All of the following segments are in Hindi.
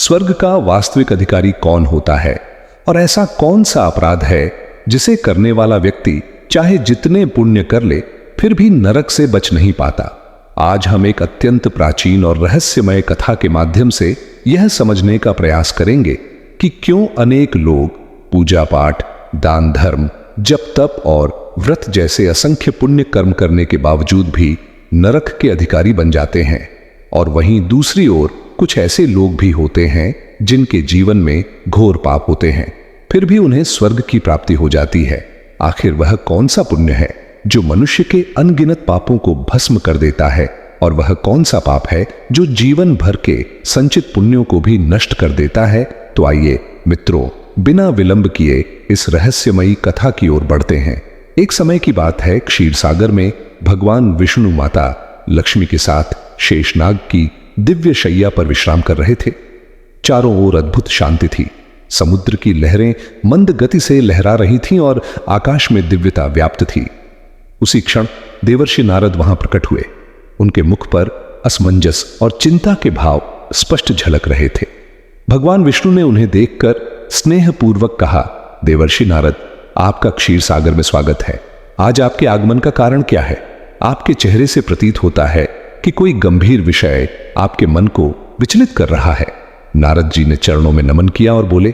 स्वर्ग का वास्तविक अधिकारी कौन होता है और ऐसा कौन सा अपराध है जिसे करने वाला व्यक्ति चाहे जितने पुण्य कर ले फिर भी नरक से बच नहीं पाता। आज हम एक अत्यंत प्राचीन और रहस्यमय कथा के माध्यम से यह समझने का प्रयास करेंगे कि क्यों अनेक लोग पूजा पाठ, दान धर्म, जप तप और व्रत जैसे असंख्य पुण्य कर्म करने के बावजूद भी नरक के अधिकारी बन जाते हैं, और वहीं दूसरी ओर कुछ ऐसे लोग भी होते हैं जिनके जीवन में घोर पाप होते हैं फिर भी उन्हें स्वर्ग की प्राप्ति हो जाती है। आखिर वह कौन सा पुण्य है जो मनुष्य के अनगिनत पापों को भस्म कर देता है, और वह कौन सा पाप है जो जीवन भर के संचित पुण्यों को भी नष्ट कर देता है? तो आइए मित्रों, बिना विलंब किए इस रहस्यमयी कथा की ओर बढ़ते हैं। एक समय की बात है, क्षीर सागर में भगवान विष्णु माता लक्ष्मी के साथ शेषनाग की दिव्य शैया पर विश्राम कर रहे थे। चारों ओर अद्भुत शांति थी। समुद्र की लहरें मंद गति से लहरा रही थीं और आकाश में दिव्यता व्याप्त थी। उसी क्षण देवर्षि नारद वहां प्रकट हुए। उनके मुख पर असमंजस और चिंता के भाव स्पष्ट झलक रहे थे। भगवान विष्णु ने उन्हें देखकर स्नेहपूर्वक कहा, देवर्षि नारद, आपका क्षीर सागर में स्वागत है। आज आपके आगमन का कारण क्या है? आपके चेहरे से प्रतीत होता है कि कोई गंभीर विषय आपके मन को विचलित कर रहा है। नारद जी ने चरणों में नमन किया और बोले,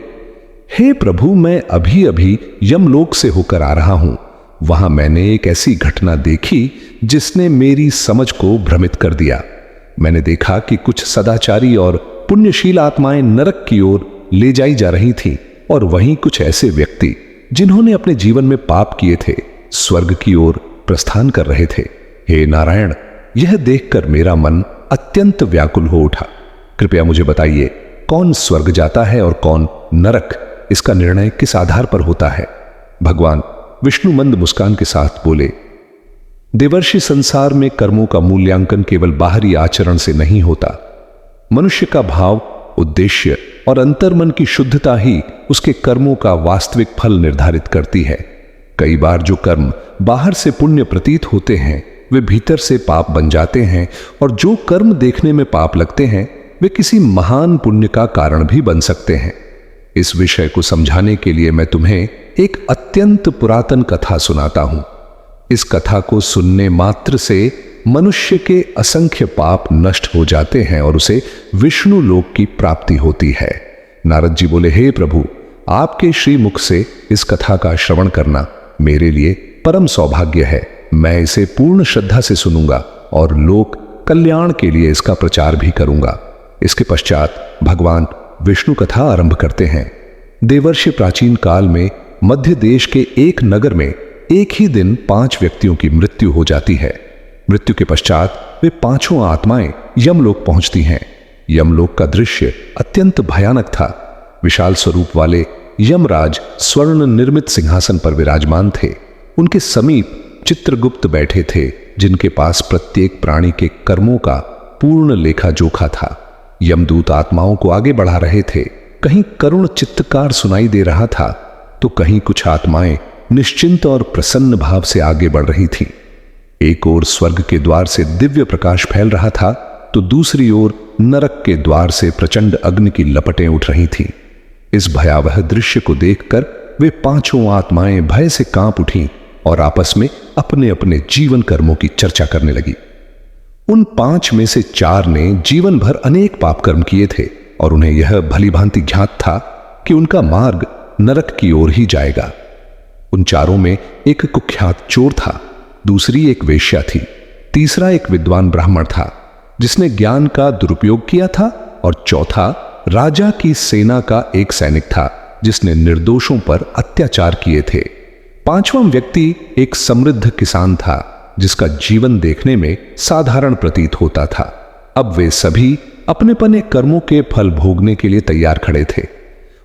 हे प्रभु, मैं अभी अभी यमलोक से होकर आ रहा हूं। वहां मैंने एक ऐसी घटना देखी जिसने मेरी समझ को भ्रमित कर दिया। मैंने देखा कि कुछ सदाचारी और पुण्यशील आत्माएं नरक की ओर ले जाई जा रही थीं, और वहीं कुछ ऐसे व्यक्ति जिन्होंने अपने जीवन में पाप किए थे स्वर्ग की ओर प्रस्थान कर रहे थे। हे नारायण, यह देखकर मेरा मन अत्यंत व्याकुल हो उठा। कृपया मुझे बताइए, कौन स्वर्ग जाता है और कौन नरक? इसका निर्णय किस आधार पर होता है? भगवान विष्णु मंद मुस्कान के साथ बोले, देवर्षि, संसार में कर्मों का मूल्यांकन केवल बाहरी आचरण से नहीं होता। मनुष्य का भाव, उद्देश्य और अंतर्मन की शुद्धता ही उसके कर्मों का वास्तविक फल निर्धारित करती है। कई बार जो कर्म बाहर से पुण्य प्रतीत होते हैं वे भीतर से पाप बन जाते हैं, और जो कर्म देखने में पाप लगते हैं वे किसी महान पुण्य का कारण भी बन सकते हैं। इस विषय को समझाने के लिए मैं तुम्हें एक अत्यंत पुरातन कथा सुनाता हूं। इस कथा को सुनने मात्र से मनुष्य के असंख्य पाप नष्ट हो जाते हैं और उसे विष्णु लोक की प्राप्ति होती है। नारद जी बोले, हे प्रभु, आपके श्रीमुख से इस कथा का श्रवण करना मेरे लिए परम सौभाग्य है। मैं इसे पूर्ण श्रद्धा से सुनूंगा और लोक कल्याण के लिए इसका प्रचार भी करूंगा। इसके पश्चात भगवान विष्णु कथा आरंभ करते हैं। देवर्षि, प्राचीन काल में मध्य देश के एक नगर में एक ही दिन 5 व्यक्तियों की मृत्यु हो जाती है। मृत्यु के पश्चात वे पांचों आत्माएं यमलोक पहुंचती हैं। यमलोक का दृश्य अत्यंत भयानक था। विशाल स्वरूप वाले यमराज स्वर्ण निर्मित सिंहासन पर विराजमान थे। उनके समीप चित्रगुप्त बैठे थे, जिनके पास प्रत्येक प्राणी के कर्मों का पूर्ण लेखा जोखा था। यमदूत आत्माओं को आगे बढ़ा रहे थे। कहीं करुण चित्तकार सुनाई दे रहा था, तो कहीं कुछ आत्माएं निश्चिंत और प्रसन्न भाव से आगे बढ़ रही थीं। एक ओर स्वर्ग के द्वार से दिव्य प्रकाश फैल रहा था, तो दूसरी ओर नरक के द्वार से प्रचंड अग्नि की लपटें उठ रही थीं। इस भयावह दृश्य को देखकर वे पांचों आत्माएं भय से कांप उठीं और आपस में अपने अपने जीवन कर्मों की चर्चा करने लगी। उन 5 में से 4 ने जीवन भर अनेक पाप कर्म किए थे, और उन्हें यह भली भांति ज्ञात था कि उनका मार्ग नरक की ओर ही जाएगा। उन चारों में एक कुख्यात चोर था, दूसरी एक वेश्या थी, तीसरा एक विद्वान ब्राह्मण था जिसने ज्ञान का दुरुपयोग किया था, और चौथा राजा की सेना का एक सैनिक था जिसने निर्दोषों पर अत्याचार किए थे। 5वां व्यक्ति एक समृद्ध किसान था जिसका जीवन देखने में साधारण प्रतीत होता था। अब वे सभी अपने अपने कर्मों के फल भोगने के लिए तैयार खड़े थे,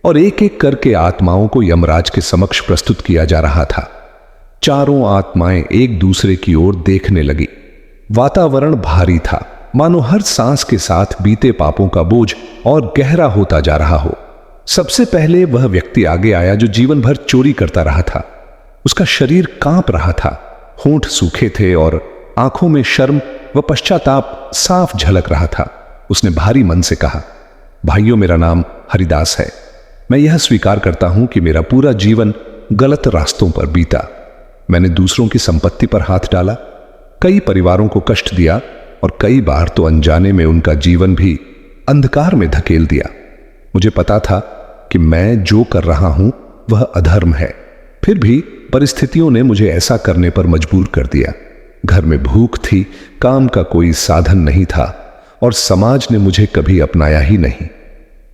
और एक एक करके आत्माओं को यमराज के समक्ष प्रस्तुत किया जा रहा था। चारों आत्माएं एक दूसरे की ओर देखने लगी। वातावरण भारी था, मानो हर सांस के साथ बीते पापों का बोझ और गहरा होता जा रहा हो। सबसे पहले वह व्यक्ति आगे आया जो जीवन भर चोरी करता रहा था। उसका शरीर कांप रहा था, होंठ सूखे थे और आंखों में शर्म व पश्चाताप साफ झलक रहा था। उसने भारी मन से कहा, भाइयों, मेरा नाम हरिदास है। मैं यह स्वीकार करता हूं कि मेरा पूरा जीवन गलत रास्तों पर बीता। मैंने दूसरों की संपत्ति पर हाथ डाला, कई परिवारों को कष्ट दिया और कई बार तो अनजाने में उनका जीवन भी अंधकार में धकेल दिया। मुझे पता था कि मैं जो कर रहा हूं वह अधर्म है, फिर भी परिस्थितियों ने मुझे ऐसा करने पर मजबूर कर दिया। घर में भूख थी, काम का कोई साधन नहीं था और समाज ने मुझे कभी अपनाया ही नहीं।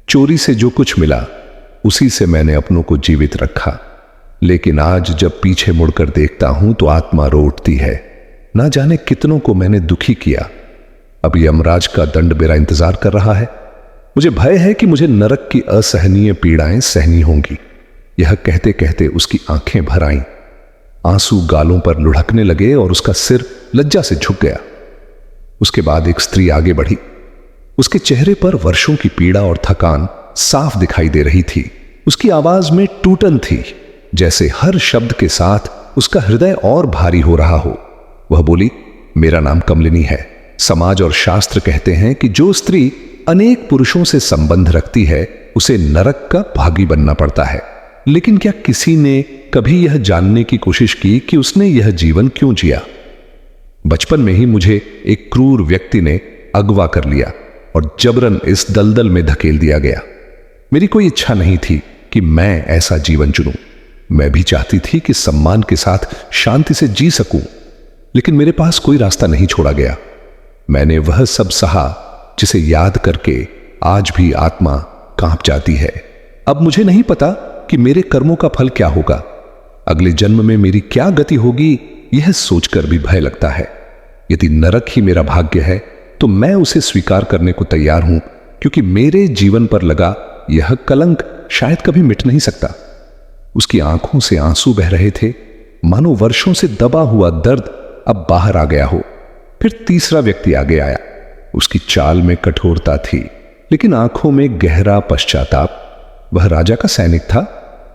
चोरी से जो कुछ मिला उसी से मैंने अपनों को जीवित रखा। लेकिन आज जब पीछे मुड़कर देखता हूं तो आत्मा रो उठती है। ना जाने कितनों को मैंने दुखी किया। अब यमराज का दंड मेरा इंतजार कर रहा है। मुझे भय है कि मुझे नरक की असहनीय पीड़ाएं सहनी होंगी। यह कहते कहते उसकी आंखें भर आईं, आंसू गालों पर लुढ़कने लगे और उसका सिर लज्जा से झुक गया। उसके बाद एक स्त्री आगे बढ़ी। उसके चेहरे पर वर्षों की पीड़ा और थकान साफ दिखाई दे रही थी। उसकी आवाज में टूटन थी, जैसे हर शब्द के साथ उसका हृदय और भारी हो रहा हो। वह बोली, मेरा नाम कमलिनी है। समाज और शास्त्र कहते हैं कि जो स्त्री अनेक पुरुषों से संबंध रखती है उसे नरक का भागी बनना पड़ता है। लेकिन क्या किसी ने कभी यह जानने की कोशिश की कि उसने यह जीवन क्यों जिया? बचपन में ही मुझे एक क्रूर व्यक्ति ने अगवा कर लिया और जबरन इस दलदल में धकेल दिया गया। मेरी कोई इच्छा नहीं थी कि मैं ऐसा जीवन चुनूं। मैं भी चाहती थी कि सम्मान के साथ शांति से जी सकूं, लेकिन मेरे पास कोई रास्ता नहीं छोड़ा गया। मैंने वह सब सहा जिसे याद करके आज भी आत्मा कांप जाती है। अब मुझे नहीं पता कि मेरे कर्मों का फल क्या होगा, अगले जन्म में मेरी क्या गति होगी, यह सोचकर भी भय लगता है। यदि नरक ही मेरा भाग्य है तो मैं उसे स्वीकार करने को तैयार हूं, क्योंकि मेरे जीवन पर लगा यह कलंक शायद कभी मिट नहीं सकता। उसकी आंखों से आंसू बह रहे थे, मानो वर्षों से दबा हुआ दर्द अब बाहर आ गया हो। फिर तीसरा व्यक्ति आगे आया। उसकी चाल में कठोरता थी, लेकिन आंखों में गहरा पश्चाताप। वह राजा का सैनिक था।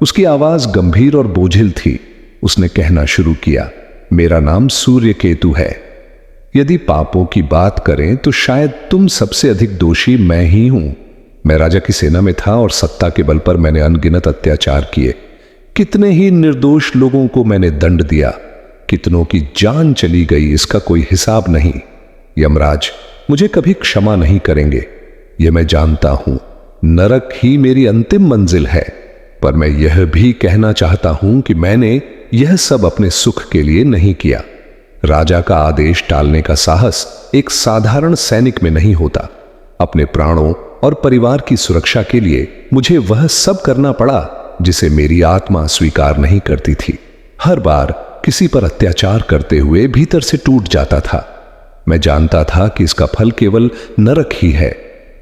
उसकी आवाज गंभीर और बोझिल थी। उसने कहना शुरू किया, मेरा नाम सूर्यकेतु है। यदि पापों की बात करें तो शायद तुम सबसे अधिक दोषी मैं ही हूं। मैं राजा की सेना में था और सत्ता के बल पर मैंने अनगिनत अत्याचार किए। कितने ही निर्दोष लोगों को मैंने दंड दिया, कितनों की जान चली गई, इसका कोई हिसाब नहीं। यमराज मुझे कभी क्षमा नहीं करेंगे, यह मैं जानता हूं। नरक ही मेरी अंतिम मंजिल है। पर मैं यह भी कहना चाहता हूं कि मैंने यह सब अपने सुख के लिए नहीं किया। राजा का आदेश टालने का साहस एक साधारण सैनिक में नहीं होता। अपने प्राणों और परिवार की सुरक्षा के लिए मुझे वह सब करना पड़ा जिसे मेरी आत्मा स्वीकार नहीं करती थी। हर बार किसी पर अत्याचार करते हुए भीतर से टूट जाता था। मैं जानता था कि इसका फल केवल नरक ही है,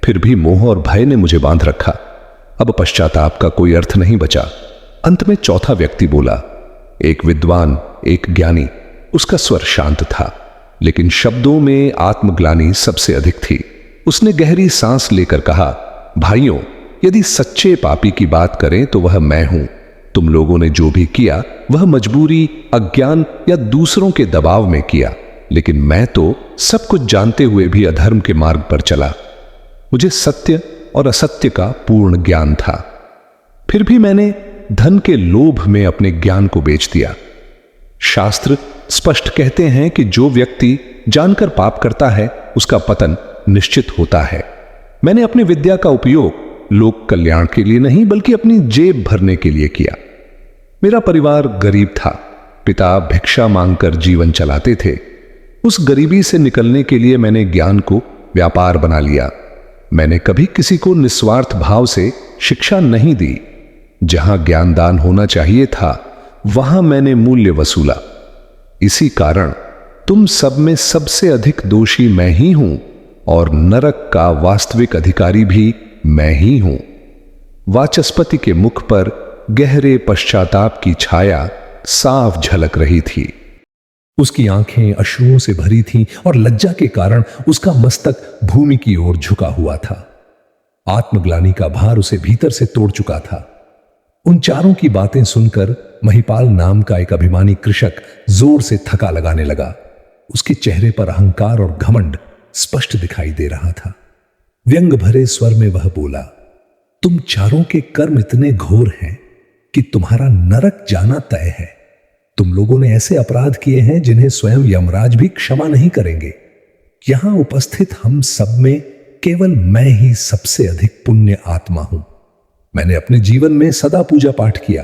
फिर भी मोह और भय ने मुझे बांध रखा। अब पश्चाताप का कोई अर्थ नहीं बचा। अंत में चौथा व्यक्ति बोला, एक विद्वान, एक ज्ञानी। उसका स्वर शांत था, लेकिन शब्दों में आत्मग्लानि सबसे अधिक थी। उसने गहरी सांस लेकर कहा, भाइयों, यदि सच्चे पापी की बात करें तो वह मैं हूं। तुम लोगों ने जो भी किया वह मजबूरी, अज्ञान या दूसरों के दबाव में किया, लेकिन मैं तो सब कुछ जानते हुए भी अधर्म के मार्ग पर चला। मुझे सत्य और असत्य का पूर्ण ज्ञान था, फिर भी मैंने धन के लोभ में अपने ज्ञान को बेच दिया। शास्त्र स्पष्ट कहते हैं कि जो व्यक्ति जानकर पाप करता है उसका पतन निश्चित होता है। मैंने अपनी विद्या का उपयोग लोक कल्याण के लिए नहीं बल्कि अपनी जेब भरने के लिए किया। मेरा परिवार गरीब था। पिता भिक्षा मांगकर जीवन चलाते थे। उस गरीबी से निकलने के लिए मैंने ज्ञान को व्यापार बना लिया। मैंने कभी किसी को निस्वार्थ भाव से शिक्षा नहीं दी। जहां ज्ञानदान होना चाहिए था वहां मैंने मूल्य वसूला। इसी कारण तुम सब में सबसे अधिक दोषी मैं ही हूं और नरक का वास्तविक अधिकारी भी मैं ही हूं। वाचस्पति के मुख पर गहरे पश्चाताप की छाया साफ झलक रही थी। उसकी आंखें अश्रुओं से भरी थीं और लज्जा के कारण उसका मस्तक भूमि की ओर झुका हुआ था। आत्मग्लानि का भार उसे भीतर से तोड़ चुका था। उन चारों की बातें सुनकर महिपाल नाम का एक अभिमानी कृषक जोर से थका लगाने लगा। उसके चेहरे पर अहंकार और घमंड स्पष्ट दिखाई दे रहा था। व्यंग भरे स्वर में वह बोला, तुम चारों के कर्म इतने घोर हैं कि तुम्हारा नरक जाना तय है। तुम लोगों ने ऐसे अपराध किए हैं जिन्हें स्वयं यमराज भी क्षमा नहीं करेंगे। यहां उपस्थित हम सब में केवल मैं ही सबसे अधिक पुण्य आत्मा हूं। मैंने अपने जीवन में सदा पूजा पाठ किया,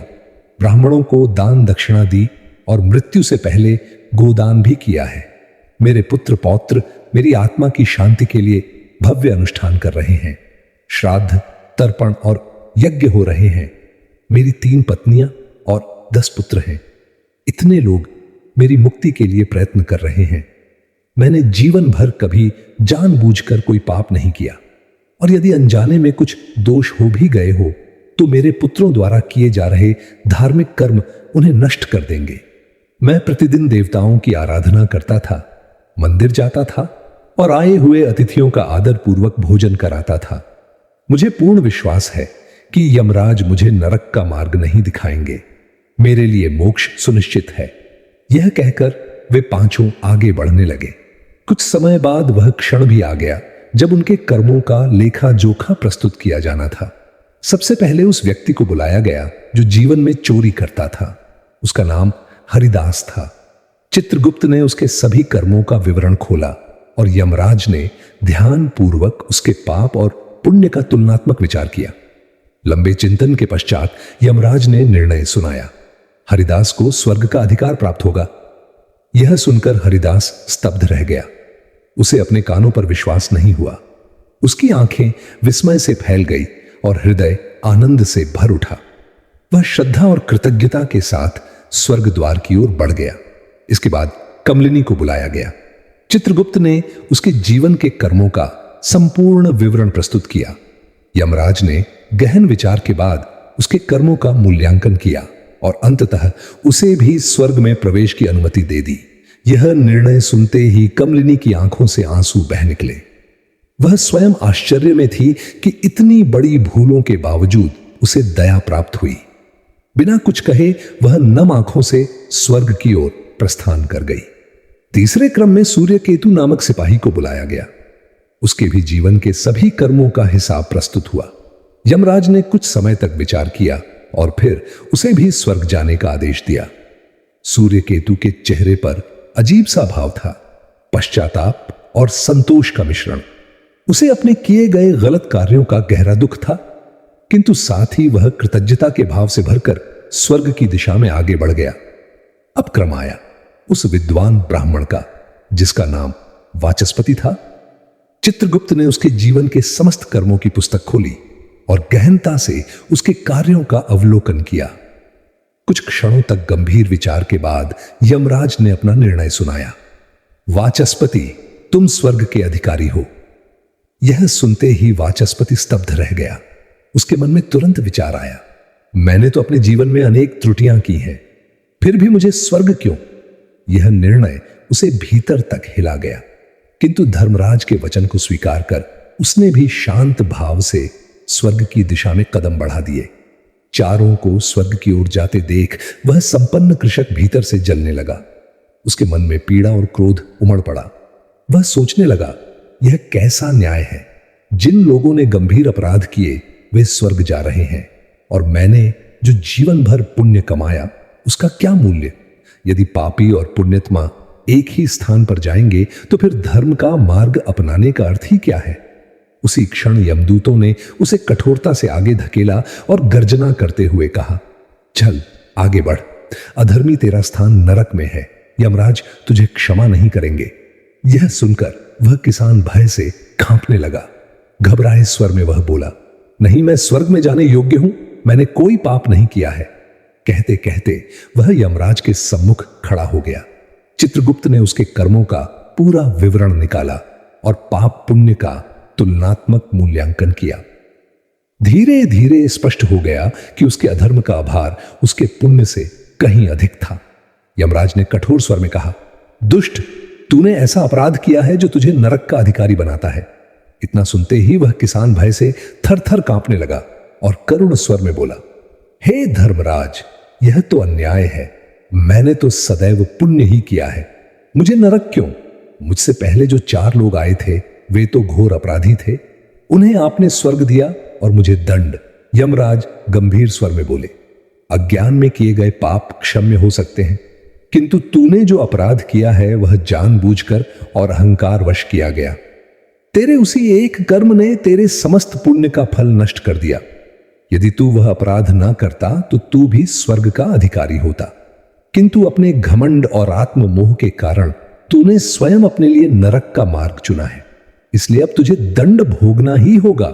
ब्राह्मणों को दान दक्षिणा दी और मृत्यु से पहले गोदान भी किया है। मेरे पुत्र पौत्र मेरी आत्मा की शांति के लिए भव्य अनुष्ठान कर रहे हैं। श्राद्ध, तर्पण और यज्ञ हो रहे हैं। मेरी 3 पत्नियां और 10 पुत्र हैं। इतने लोग मेरी मुक्ति के लिए प्रयत्न कर रहे हैं। मैंने जीवन भर कभी जानबूझकर कोई पाप नहीं किया, और यदि अनजाने में कुछ दोष हो भी गए हो तो मेरे पुत्रों द्वारा किए जा रहे धार्मिक कर्म उन्हें नष्ट कर देंगे। मैं प्रतिदिन देवताओं की आराधना करता था, मंदिर जाता था और आए हुए अतिथियों का आदर पूर्वक भोजन कराता था। मुझे पूर्ण विश्वास है कि यमराज मुझे नरक का मार्ग नहीं दिखाएंगे। मेरे लिए मोक्ष सुनिश्चित है। यह कहकर वे पांचों आगे बढ़ने लगे। कुछ समय बाद वह क्षण भी आ गया जब उनके कर्मों का लेखा जोखा प्रस्तुत किया जाना था। सबसे पहले उस व्यक्ति को बुलाया गया जो जीवन में चोरी करता था। उसका नाम हरिदास था। चित्रगुप्त ने उसके सभी कर्मों का विवरण खोला और यमराज ने ध्यान पूर्वक उसके पाप और पुण्य का तुलनात्मक विचार किया। लंबे चिंतन के पश्चात यमराज ने निर्णय सुनाया। हरिदास को स्वर्ग का अधिकार प्राप्त होगा। यह सुनकर हरिदास स्तब्ध रह गया। उसे अपने कानों पर विश्वास नहीं हुआ। उसकी आंखें विस्मय से फैल गई और हृदय आनंद से भर उठा। वह श्रद्धा और कृतज्ञता के साथ स्वर्ग द्वार की ओर बढ़ गया। इसके बाद कमलिनी को बुलाया गया। चित्रगुप्त ने उसके जीवन के कर्मों का संपूर्ण विवरण प्रस्तुत किया। यमराज ने गहन विचार के बाद उसके कर्मों का मूल्यांकन किया और अंततः उसे भी स्वर्ग में प्रवेश की अनुमति दे दी। यह निर्णय सुनते ही कमलिनी की आंखों से आंसू बह निकले। वह स्वयं आश्चर्य में थी कि इतनी बड़ी भूलों के बावजूद उसे दया प्राप्त हुई। बिना कुछ कहे वह नम आंखों से स्वर्ग की ओर प्रस्थान कर गई। तीसरे क्रम में सूर्यकेतु नामक सिपाही को बुलाया गया। उसके भी जीवन के सभी कर्मों का हिसाब प्रस्तुत हुआ। यमराज ने कुछ समय तक विचार किया और फिर उसे भी स्वर्ग जाने का आदेश दिया। सूर्यकेतु के चेहरे पर अजीब सा भाव था, पश्चाताप और संतोष का मिश्रण। उसे अपने किए गए गलत कार्यों का गहरा दुख था, किंतु साथ ही वह कृतज्ञता के भाव से भरकर स्वर्ग की दिशा में आगे बढ़ गया। अब क्रम आया उस विद्वान ब्राह्मण का जिसका नाम वाचस्पति था। चित्रगुप्त ने उसके जीवन के समस्त कर्मों की पुस्तक खोली और गहनता से उसके कार्यों का अवलोकन किया। कुछ क्षणों तक गंभीर विचार के बाद यमराज ने अपना निर्णय सुनाया। वाचस्पति, तुम स्वर्ग के अधिकारी हो। यह सुनते ही वाचस्पति स्तब्ध रह गया। उसके मन में तुरंत विचार आया, मैंने तो अपने जीवन में अनेक त्रुटियां की हैं, फिर भी मुझे स्वर्ग क्यों? यह निर्णय उसे भीतर तक हिला गया, किंतु धर्मराज के वचन को स्वीकार कर उसने भी शांत भाव से स्वर्ग की दिशा में कदम बढ़ा दिए। चारों को स्वर्ग की ओर जाते देख वह संपन्न कृषक भीतर से जलने लगा। उसके मन में पीड़ा और क्रोध उमड़ पड़ा। वह सोचने लगा, यह कैसा न्याय है? जिन लोगों ने गंभीर अपराध किए वे स्वर्ग जा रहे हैं, और मैंने जो जीवन भर पुण्य कमाया उसका क्या मूल्य? यदि पापी और पुण्यात्मा एक ही स्थान पर जाएंगे तो फिर धर्म का मार्ग अपनाने का अर्थ ही क्या है? उसी क्षण यमदूतों ने उसे कठोरता से आगे धकेला और गर्जना करते हुए कहा, चल आगे बढ़, अधर्मी तेरा स्थान नरक में है, यमराज तुझे क्षमा नहीं करेंगे। यह सुनकर वह किसान भय से कांपने लगा। घबराए स्वर में वह बोला, नहीं, मैं स्वर्ग में जाने योग्य हूं, मैंने कोई पाप नहीं किया है। कहते कहते वह यमराज के सम्मुख खड़ा हो गया। चित्रगुप्त ने उसके कर्मों का पूरा विवरण निकाला और पाप पुण्य का तुलनात्मक मूल्यांकन किया। धीरे धीरे स्पष्ट हो गया कि उसके अधर्म का भार उसके पुण्य से कहीं अधिक था। यमराज ने कठोर स्वर में कहा, दुष्ट, तूने ऐसा अपराध किया है जो तुझे नरक का अधिकारी बनाता है। इतना सुनते ही वह किसान भय से थर थर कांपने लगा और करुण स्वर में बोला, हे धर्मराज, यह तो अन्याय है। मैंने तो सदैव पुण्य ही किया है, मुझे नरक क्यों? मुझसे पहले जो 4 लोग आए थे वे तो घोर अपराधी थे, उन्हें आपने स्वर्ग दिया और मुझे दंड यमराज गंभीर स्वर में बोले, अज्ञान में किए गए पाप क्षम्य हो सकते हैं, किंतु तूने जो अपराध किया है वह जानबूझकर और अहंकारवश किया गया। तेरे उसी एक कर्म ने तेरे समस्त पुण्य का फल नष्ट कर दिया। यदि तू वह अपराध ना करता तो तू भी स्वर्ग का अधिकारी होता, किंतु अपने घमंड और आत्ममोह के कारण तूने स्वयं अपने लिए नरक का मार्ग चुना है, इसलिए अब तुझे दंड भोगना ही होगा।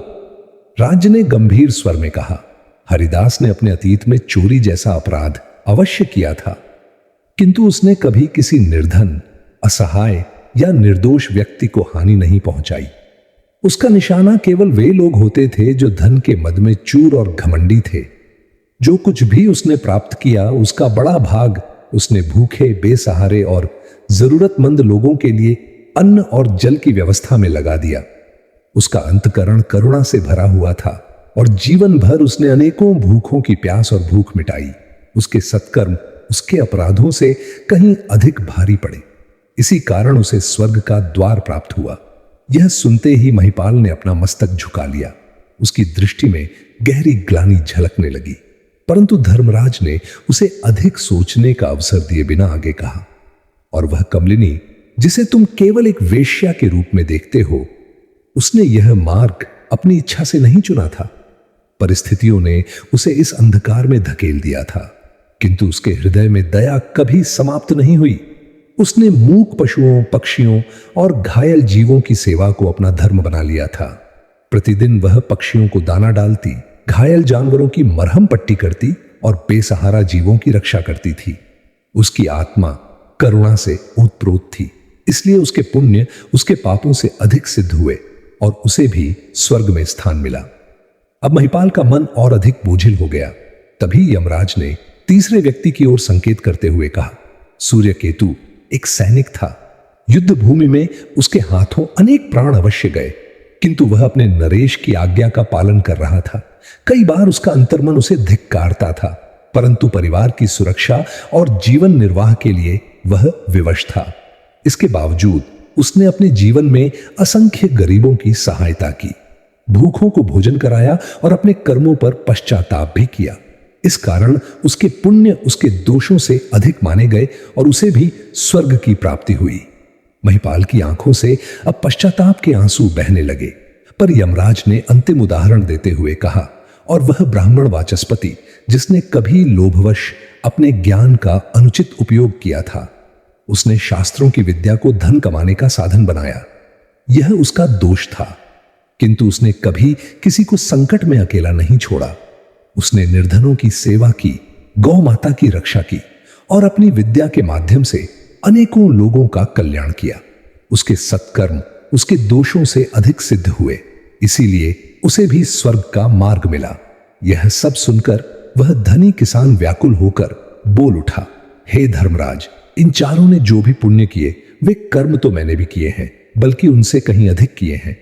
राज ने गंभीर स्वर में कहा, हरिदास ने अपने अतीत में चोरी जैसा अपराध अवश्य किया था, किंतु उसने कभी किसी निर्धन, असहाय या निर्दोष व्यक्ति को हानि नहीं पहुंचाई। उसका निशाना केवल वे लोग होते थे जो धन के मद में चूर और घमंडी थे। जो कुछ भी उसने प्राप्त किया उसका बड़ा भाग उसने भूखे, बेसहारे और जरूरतमंद लोगों के लिए अन्न और जल की व्यवस्था में लगा दिया। उसका अंतकरण करुणा से भरा हुआ था और जीवन भर उसने अनेकों भूखों की प्यास और भूख मिटाई। उसके सत्कर्म उसके अपराधों से कहीं अधिक भारी पड़े, इसी कारण उसे स्वर्ग का द्वार प्राप्त हुआ। यह सुनते ही महिपाल ने अपना मस्तक झुका लिया। उसकी दृष्टि में गहरी ग्लानि झलकने लगी, परंतु धर्मराज ने उसे अधिक सोचने का अवसर दिए बिना आगे कहा, और वह कमलिनी जिसे तुम केवल एक वेश्या के रूप में देखते हो, उसने यह मार्ग अपनी इच्छा से नहीं चुना था। परिस्थितियों ने उसे इस अंधकार में धकेल दिया था, किंतु उसके हृदय में दया कभी समाप्त नहीं हुई। उसने मूक पशुओं, पक्षियों और घायल जीवों की सेवा को अपना धर्म बना लिया था। प्रतिदिन वह पक्षियों को दाना डालती, घायल जानवरों की मरहम पट्टी करती और बेसहारा जीवों की रक्षा करती थी। उसकी आत्मा करुणा से ओतप्रोत थी, इसलिए उसके पुण्य उसके पापों से अधिक सिद्ध हुए और उसे भी स्वर्ग में स्थान मिला। अब महिपाल का मन और अधिक बोझिल हो गया। तभी यमराज ने तीसरे व्यक्ति की ओर संकेत करते हुए कहा, सूर्यकेतु एक सैनिक था। युद्ध भूमि में उसके हाथों अनेक प्राण अवश्य गए, किंतु वह अपने नरेश की आज्ञा का पालन कर रहा था। कई बार उसका अंतर्मन उसे धिक्कारता था, परंतु परिवार की सुरक्षा और जीवन निर्वाह के लिए वह विवश था। इसके बावजूद उसने अपने जीवन में असंख्य गरीबों की सहायता की, भूखों को भोजन कराया और अपने कर्मों पर पश्चाताप भी किया। इस कारण उसके पुण्य उसके दोषों से अधिक माने गए और उसे भी स्वर्ग की प्राप्ति हुई। महिपाल की आंखों से अब पश्चाताप के आंसू बहने लगे, पर यमराज ने अंतिम उदाहरण देते हुए कहा, और वह ब्राह्मण वाचस्पति जिसने कभी लोभवश अपने ज्ञान का अनुचित उपयोग किया था, उसने शास्त्रों की विद्या को धन कमाने का साधन बनाया। यह उसका दोष था, किंतु उसने कभी किसी को संकट में अकेला नहीं छोड़ा। उसने निर्धनों की सेवा की, गौ माता की रक्षा की और अपनी विद्या के माध्यम से अनेकों लोगों का कल्याण किया। उसके सत्कर्म उसके दोषों से अधिक सिद्ध हुए, इसीलिए उसे भी स्वर्ग का मार्ग मिला। यह सब सुनकर वह धनी किसान व्याकुल होकर बोल उठा, हे धर्मराज, इन चारों ने जो भी पुण्य किए वे कर्म तो मैंने भी किए हैं, बल्कि उनसे कहीं अधिक किए हैं।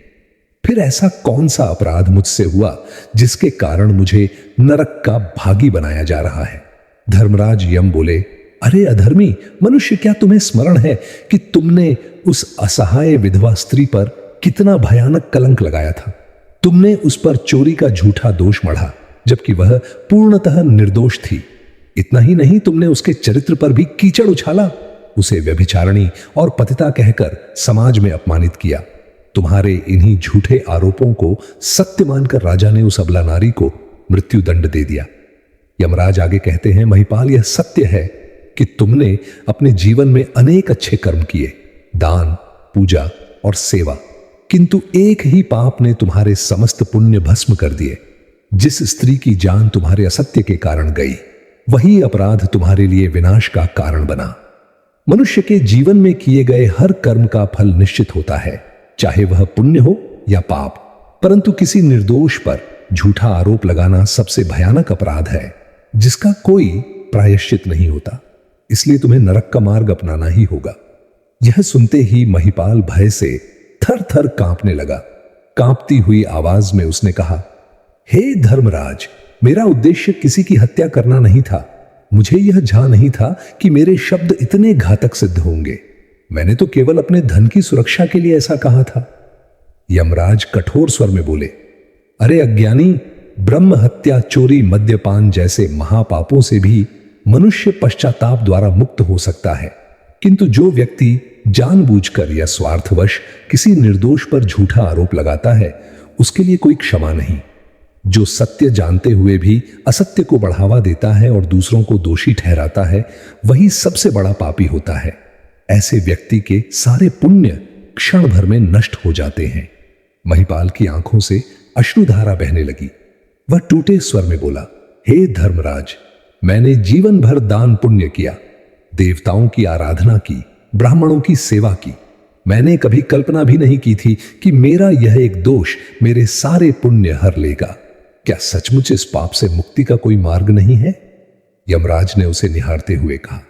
फिर ऐसा कौन सा अपराध मुझसे हुआ जिसके कारण मुझे नरक का भागी बनाया जा रहा है? धर्मराज यम बोले, अरे अधर्मी मनुष्य, क्या तुम्हें स्मरण है कि तुमने उस असहाय विधवा स्त्री पर कितना भयानक कलंक लगाया था? तुमने उस पर चोरी का झूठा दोष मढ़ा, जबकि वह पूर्णतः निर्दोष थी। इतना ही नहीं, तुमने उसके चरित्र पर भी कीचड़ उछाला, उसे व्यभिचारिणी और पतिता कहकर समाज में अपमानित किया। तुम्हारे इन्हीं झूठे आरोपों को सत्य मानकर राजा ने उस अबला नारी को मृत्यु दंड दे दिया। यमराज आगे कहते हैं, महिपाल, यह सत्य है कि तुमने अपने जीवन में अनेक अच्छे कर्म किए, दान, पूजा और सेवा, किंतु एक ही पाप ने तुम्हारे समस्त पुण्य भस्म कर दिए। जिस स्त्री की जान तुम्हारे असत्य के कारण गई, वही अपराध तुम्हारे लिए विनाश का कारण बना। मनुष्य के जीवन में किए गए हर कर्म का फल निश्चित होता है, चाहे वह पुण्य हो या पाप, परंतु किसी निर्दोष पर झूठा आरोप लगाना सबसे भयानक अपराध है, जिसका कोई प्रायश्चित नहीं होता। इसलिए तुम्हें नरक का मार्ग अपनाना ही होगा। यह सुनते ही महिपाल भय से थर थर कांपने लगा। कांपती हुई आवाज में उसने कहा, हे धर्मराज, मेरा उद्देश्य किसी की हत्या करना नहीं था। मुझे यह जा नहीं था कि मेरे शब्द इतने घातक सिद्ध होंगे। मैंने तो केवल अपने धन की सुरक्षा के लिए ऐसा कहा था। यमराज कठोर स्वर में बोले, अरे अज्ञानी, ब्रह्म हत्या, चोरी, मद्यपान जैसे महापापों से भी मनुष्य पश्चाताप द्वारा मुक्त हो सकता है। किंतु जो व्यक्ति जानबूझकर या स्वार्थवश किसी निर्दोष पर झूठा आरोप लगाता है, उसके लिए कोई क्षमा नहीं। जो सत्य जानते हुए भी असत्य को बढ़ावा देता है और दूसरों को दोषी ठहराता है, वही सबसे बड़ा पापी होता है। ऐसे व्यक्ति के सारे पुण्य क्षण भर में नष्ट हो जाते हैं। महिपाल की आंखों से अश्रुधारा बहने लगी। वह टूटे स्वर में बोला, हे धर्मराज, मैंने जीवन भर दान पुण्य किया, देवताओं की आराधना की, ब्राह्मणों की सेवा की। मैंने कभी कल्पना भी नहीं की थी कि मेरा यह एक दोष मेरे सारे पुण्य हर लेगा। क्या सचमुच इस पाप से मुक्ति का कोई मार्ग नहीं है? यमराज ने उसे निहारते हुए कहा,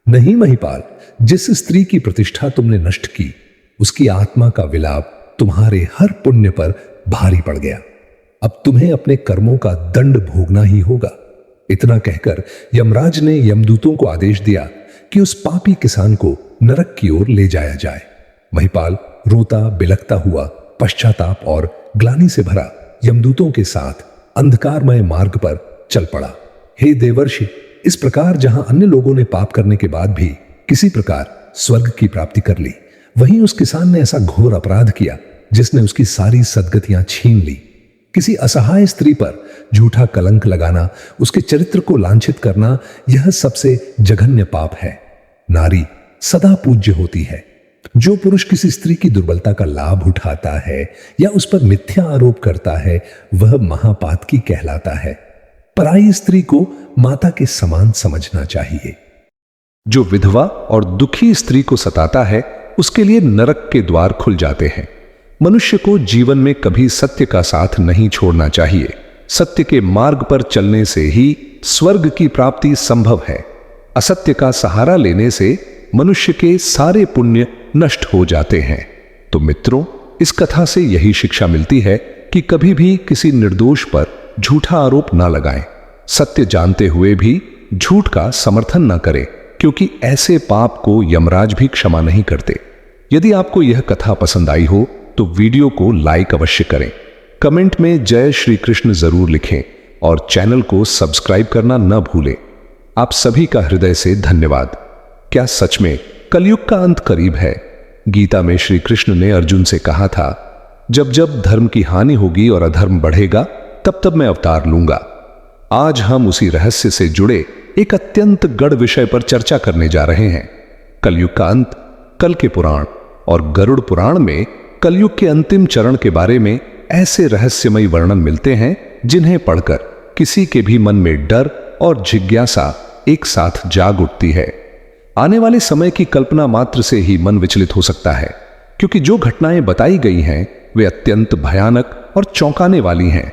नहीं महिपाल, जिस स्त्री की प्रतिष्ठा तुमने नष्ट की, उसकी आत्मा का विलाप तुम्हारे हर पुण्य पर भारी पड़ गया। अब तुम्हें अपने कर्मों का दंड भोगना ही होगा। इतना कहकर यमराज ने यमदूतों को आदेश दिया कि उस पापी किसान को नरक की ओर ले जाया जाए। महिपाल रोता बिलखता हुआ, पश्चाताप और ग्लानि से भरा, यमदूतों के साथ अंधकारमय मार्ग पर चल पड़ा। हे देवर्षि, इस प्रकार जहां अन्य लोगों ने पाप करने के बाद भी किसी प्रकार स्वर्ग की प्राप्ति कर ली, वहीं उस किसान ने ऐसा घोर अपराध किया जिसने उसकी सारी सद्गतियां छीन ली। किसी असहाय स्त्री पर झूठा कलंक लगाना, उसके चरित्र को लांछित करना, यह सबसे जघन्य पाप है। नारी सदा पूज्य होती है। जो पुरुष किसी स्त्री की दुर्बलता का लाभ उठाता है या उस पर मिथ्या आरोप करता है, वह महापातकी कहलाता है। पराई स्त्री को माता के समान समझना चाहिए। जो विधवा और दुखी स्त्री को सताता है, उसके लिए नरक के द्वार खुल जाते हैं। मनुष्य को जीवन में कभी सत्य का साथ नहीं छोड़ना चाहिए। सत्य के मार्ग पर चलने से ही स्वर्ग की प्राप्ति संभव है। असत्य का सहारा लेने से मनुष्य के सारे पुण्य नष्ट हो जाते हैं। तो मित्रों, इस कथा से यही शिक्षा मिलती है कि कभी भी किसी निर्दोष पर झूठा आरोप ना लगाएं। सत्य जानते हुए भी झूठ का समर्थन ना करें, क्योंकि ऐसे पाप को यमराज भी क्षमा नहीं करते। यदि आपको यह कथा पसंद आई हो तो वीडियो को लाइक अवश्य करें, कमेंट में जय श्री कृष्ण जरूर लिखें और चैनल को सब्सक्राइब करना न भूलें। आप सभी का हृदय से धन्यवाद। क्या सच में कलयुग का अंत करीब है? गीता में श्री कृष्ण ने अर्जुन से कहा था, जब जब धर्म की हानि होगी और अधर्म बढ़ेगा, तब तब मैं अवतार लूंगा। आज हम उसी रहस्य से जुड़े एक अत्यंत गढ़ विषय पर चर्चा करने जा रहे हैं। कलयुग का अंत। कल के पुराण और गरुड़ पुराण में कलयुग के अंतिम चरण के बारे में ऐसे रहस्यमयी वर्णन मिलते हैं जिन्हें पढ़कर किसी के भी मन में डर और जिज्ञासा एक साथ जाग उठती है। आने वाले समय की कल्पना मात्र से ही मन विचलित हो सकता है, क्योंकि जो घटनाएं बताई गई हैं वे अत्यंत भयानक और चौंकाने वाली हैं।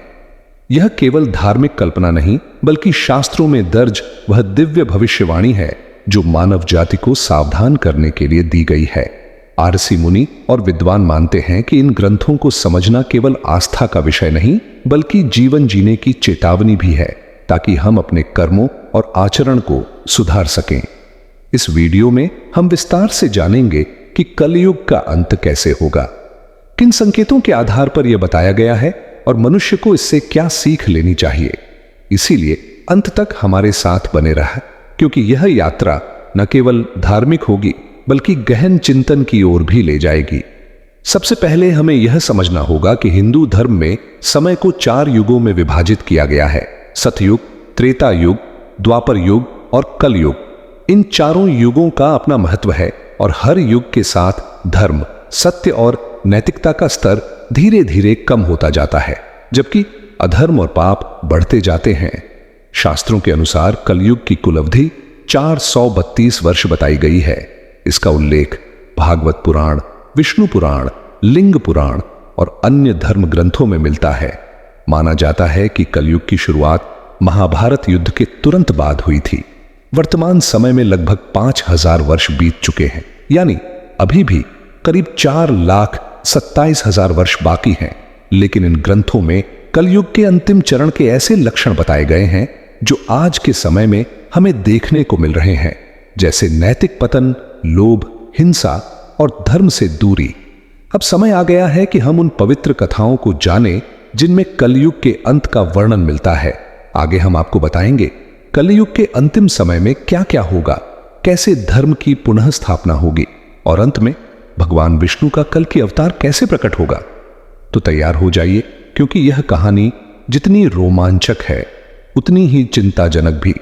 यह केवल धार्मिक कल्पना नहीं, बल्कि शास्त्रों में दर्ज वह दिव्य भविष्यवाणी है जो मानव जाति को सावधान करने के लिए दी गई है। आरसी मुनि और विद्वान मानते हैं कि इन ग्रंथों को समझना केवल आस्था का विषय नहीं, बल्कि जीवन जीने की चेतावनी भी है, ताकि हम अपने कर्मों और आचरण को सुधार सकें। इस वीडियो में हम विस्तार से जानेंगे कि कलयुग का अंत कैसे होगा, किन संकेतों के आधार पर यह बताया गया है और मनुष्य को इससे क्या सीख लेनी चाहिए। इसीलिए अंत तक हमारे साथ बने रहा, क्योंकि यह यात्रा न केवल धार्मिक होगी बल्कि गहन चिंतन की ओर भी ले जाएगी। सबसे पहले हमें यह समझना होगा कि हिंदू धर्म में समय को 4 युगों में विभाजित किया गया है: सतयुग, त्रेता युग, द्वापर युग और कलयुग। इन चारों युगों का अपना महत्व है और हर युग के साथ धर्म, सत्य और नैतिकता का स्तर धीरे धीरे कम होता जाता है, जबकि अधर्म और पाप बढ़ते जाते हैं। शास्त्रों के अनुसार कलयुग की कुल अवधि 432 वर्ष बताई गई है। इसका उल्लेख भागवत पुराण, विष्णु पुराण, लिंग पुराण और अन्य धर्म ग्रंथों में मिलता है। माना जाता है कि कलयुग की शुरुआत महाभारत युद्ध के तुरंत बाद हुई थी। वर्तमान समय में लगभग 5000 वर्ष बीत चुके हैं, यानी अभी भी करीब 4,27,000 वर्ष बाकी हैं। लेकिन इन ग्रंथों में कलयुग के अंतिम चरण के ऐसे लक्षण बताए गए हैं जो आज के समय में हमें देखने को मिल रहे हैं, जैसे नैतिक पतन, लोभ, हिंसा और धर्म से दूरी। अब समय आ गया है कि हम उन पवित्र कथाओं को जानें जिनमें कलयुग के अंत का वर्णन मिलता है। आगे हम आपको बताएंगे कलयुग के अंतिम समय में क्या क्या होगा, कैसे धर्म की पुनः स्थापना होगी और अंत में भगवान विष्णु का कल की अवतार कैसे प्रकट होगा। तो तैयार हो जाइए, क्योंकि यह कहानी जितनी रोमांचक है उतनी ही चिंताजनक भी।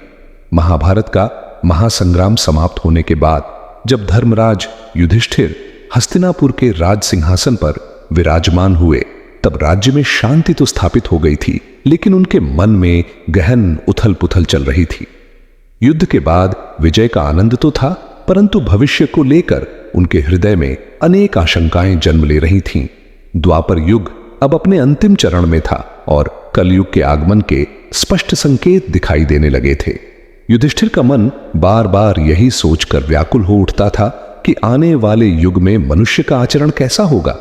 महाभारत का महासंग्राम समाप्त होने के बाद जब धर्मराज युधिष्ठिर हस्तिनापुर के राज सिंहासन पर विराजमान हुए, तब राज्य में शांति तो स्थापित हो गई थी, लेकिन उनके मन में गहन उथल पुथल चल रही थी। युद्ध के बाद विजय का आनंद तो था, परंतु भविष्य को लेकर उनके हृदय में अनेक आशंकाएं जन्म ले रही थीं। द्वापर युग अब अपने अंतिम चरण में था और कलयुग के आगमन के स्पष्ट संकेत दिखाई देने लगे थे। युधिष्ठिर का मन बार बार यही सोचकर व्याकुल हो उठता था कि आने वाले युग में मनुष्य का आचरण कैसा होगा।